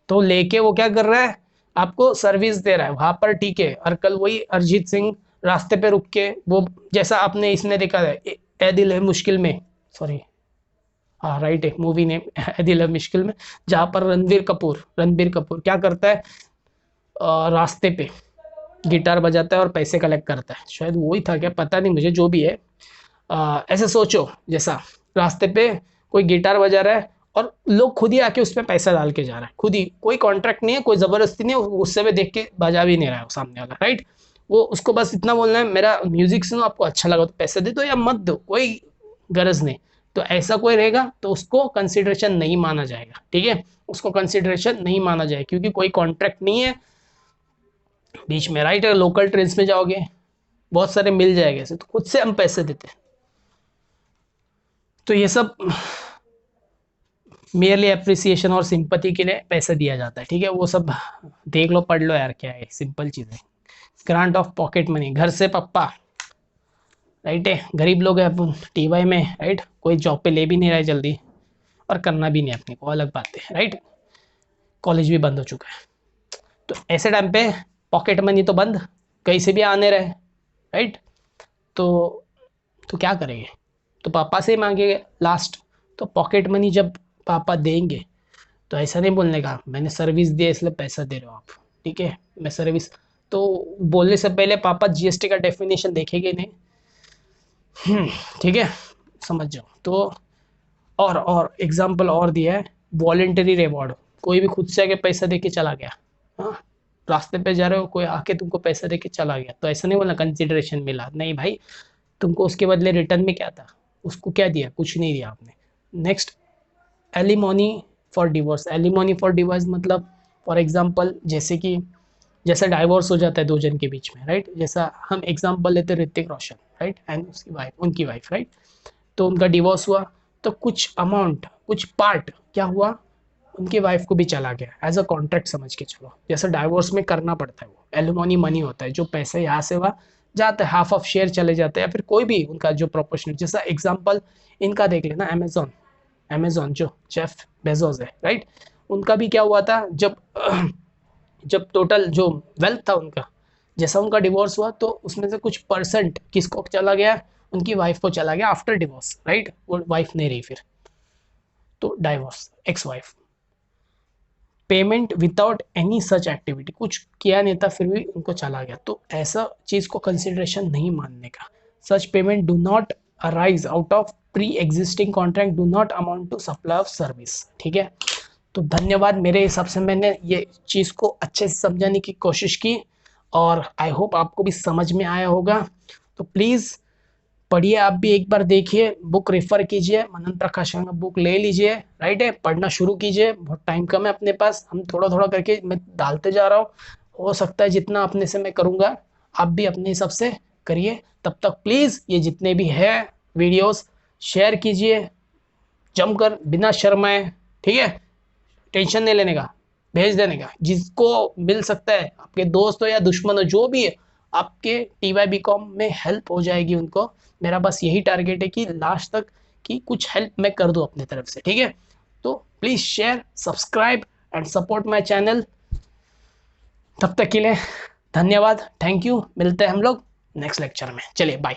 तो लेके वो क्या कर रहा है, आपको सर्विस दे रहा है वहां पर, ठीक है। और कल वही अरिजीत सिंह रास्ते पे रुक के, वो जैसा आपने इसने देखा है ए दिल है मुश्किल में, सॉरी हाँ राइट है मूवी नेम, ए दिल है मुश्किल में, जहाँ पर रणबीर कपूर क्या करता है, रास्ते पे गिटार बजाता है और पैसे कलेक्ट करता है, शायद वही था क्या पता नहीं मुझे, जो भी है, ऐसे सोचो जैसा रास्ते पे कोई गिटार बजा रहा है और लोग खुद ही आके उसमें पैसा डाल के जा रहा है, खुद ही, कोई कॉन्ट्रैक्ट नहीं है, कोई ज़बरदस्ती नहीं है, उससे भी देख के बजा भी नहीं रहा है वो सामने वाला, राइट। वो उसको बस इतना बोलना है मेरा म्यूजिक सुनो, आपको अच्छा लगा तो पैसे दे दो या मत दो, कोई गरज नहीं। तो ऐसा कोई रहेगा तो उसको कंसिडरेशन नहीं माना जाएगा, ठीक है, उसको कंसिडरेशन नहीं माना जाएगा, क्योंकि कोई कॉन्ट्रैक्ट नहीं है बीच में, राइट। लोकल ट्रेन में जाओगे बहुत सारे मिल जाएंगे ऐसे, तो खुद से हम पैसे देते हैं। तो ये सब मेयरली अप्रिसिएशन और सिंपथी के लिए पैसा दिया जाता है, ठीक है, वो सब देख लो पढ़ लो यार, क्या है, सिंपल चीज़ है। ग्रांट ऑफ पॉकेट मनी, घर से पप्पा, राइट है, गरीब लोग हैं अपन टीवाई में, राइट, कोई जॉब पे ले भी नहीं रहा है जल्दी, और करना भी नहीं अपने को, अलग बात है, राइट, कॉलेज भी बंद हो चुका है। तो ऐसे टाइम पे पॉकेट मनी तो बंद, कहीं से भी आने रहे, राइट। तो क्या करेंगे, तो पापा से ही मांगेंगे लास्ट। तो पॉकेट मनी जब पापा देंगे तो ऐसा नहीं बोलने का मैंने सर्विस दिया इसलिए पैसा दे रहे हो आप, ठीक है, मैं सर्विस, तो बोलने से पहले पापा जीएसटी का डेफिनेशन देखेंगे नहीं, ठीक है, समझ जाओ। तो और एग्जाम्पल और दिया है, वॉलेंटरी रिवॉर्ड, कोई भी खुद से आके पैसा दे के चला गया, हाँ, रास्ते पे जा रहे हो, कोई आके तुमको पैसा दे के चला गया, तो ऐसा नहीं बोलना कंसिडरेशन मिला, नहीं भाई, तुमको उसके बदले रिटर्न में क्या था, उसको क्या दिया, कुछ नहीं दिया आपने। Next, alimony for divorce, alimony for divorce मतलब फॉर एग्जांपल जैसे कि जैसा डाइवोर्स हो जाता है दो जन के बीच में, राइट, जैसा हम एग्जांपल लेते हैं ऋतिक रोशन, राइट, एंड उसकी वाइफ, उनकी वाइफ, राइट, तो उनका डिवोर्स हुआ, तो कुछ अमाउंट, कुछ पार्ट क्या हुआ, उनकी वाइफ को भी चला गया, एज अ कॉन्ट्रैक्ट समझ के चलो, जैसा डाइवोर्स में करना पड़ता है, वो एलिमोनी मनी होता है, जो पैसे यहाँ से वहाँ जाता है, हाफ ऑफ शेयर चले जाते हैं, या फिर कोई भी उनका जो प्रोपोर्शनल, जैसा एग्जाम्पल इनका देख लेना, अमेजोन जो जेफ बेजोस है, राइट, उनका भी क्या हुआ था, जब टोटल जो वेल्थ था उनका, जैसा उनका डिवोर्स हुआ तो उसमें से कुछ परसेंट किसको चला गया, उनकी वाइफ को चला गया आफ्टर डिवोर्स, राइट, वो वाइफ नहीं रही फिर, तो divorce, ex wife, payment without any such activity, कुछ किया नहीं था फिर भी उनको चला गया, तो ऐसा चीज़ को कंसिडरेशन नहीं मानने का। Such payment do not arise out of pre existing contract, do not amount to supply of service, ठीक है। तो धन्यवाद, मेरे हिसाब से मैंने ये चीज़ को अच्छे से समझाने की कोशिश की, और आई होप आपको भी समझ में आया होगा। तो प्लीज़ पढ़िए, आप भी एक बार देखिए, बुक रेफर कीजिए, मनन प्रकाशन का बुक ले लीजिए, राइट है, पढ़ना शुरू कीजिए, बहुत टाइम कम है अपने पास, हम थोड़ा थोड़ा करके मैं डालते जा रहा हूँ, हो सकता है जितना अपने से मैं करूँगा आप भी अपने हिसाब से करिए। तब तक प्लीज़ ये जितने भी है वीडियोस शेयर कीजिए जमकर, बिना शर्माए, ठीक है, टेंशन नहीं लेने का, भेज देने का, जिसको मिल सकता है, आपके दोस्त हो या दुश्मन हो, जो भी है, आपके TY BCom में हेल्प हो जाएगी उनको। मेरा बस यही टारगेट है कि लास्ट तक कि कुछ हेल्प मैं कर दूं अपने तरफ से, ठीक है। तो please share, subscribe and support my channel. तब तक के लिए धन्यवाद, थैंक यू, मिलते हैं हम लोग नेक्स्ट लेक्चर में, चलिए बाय।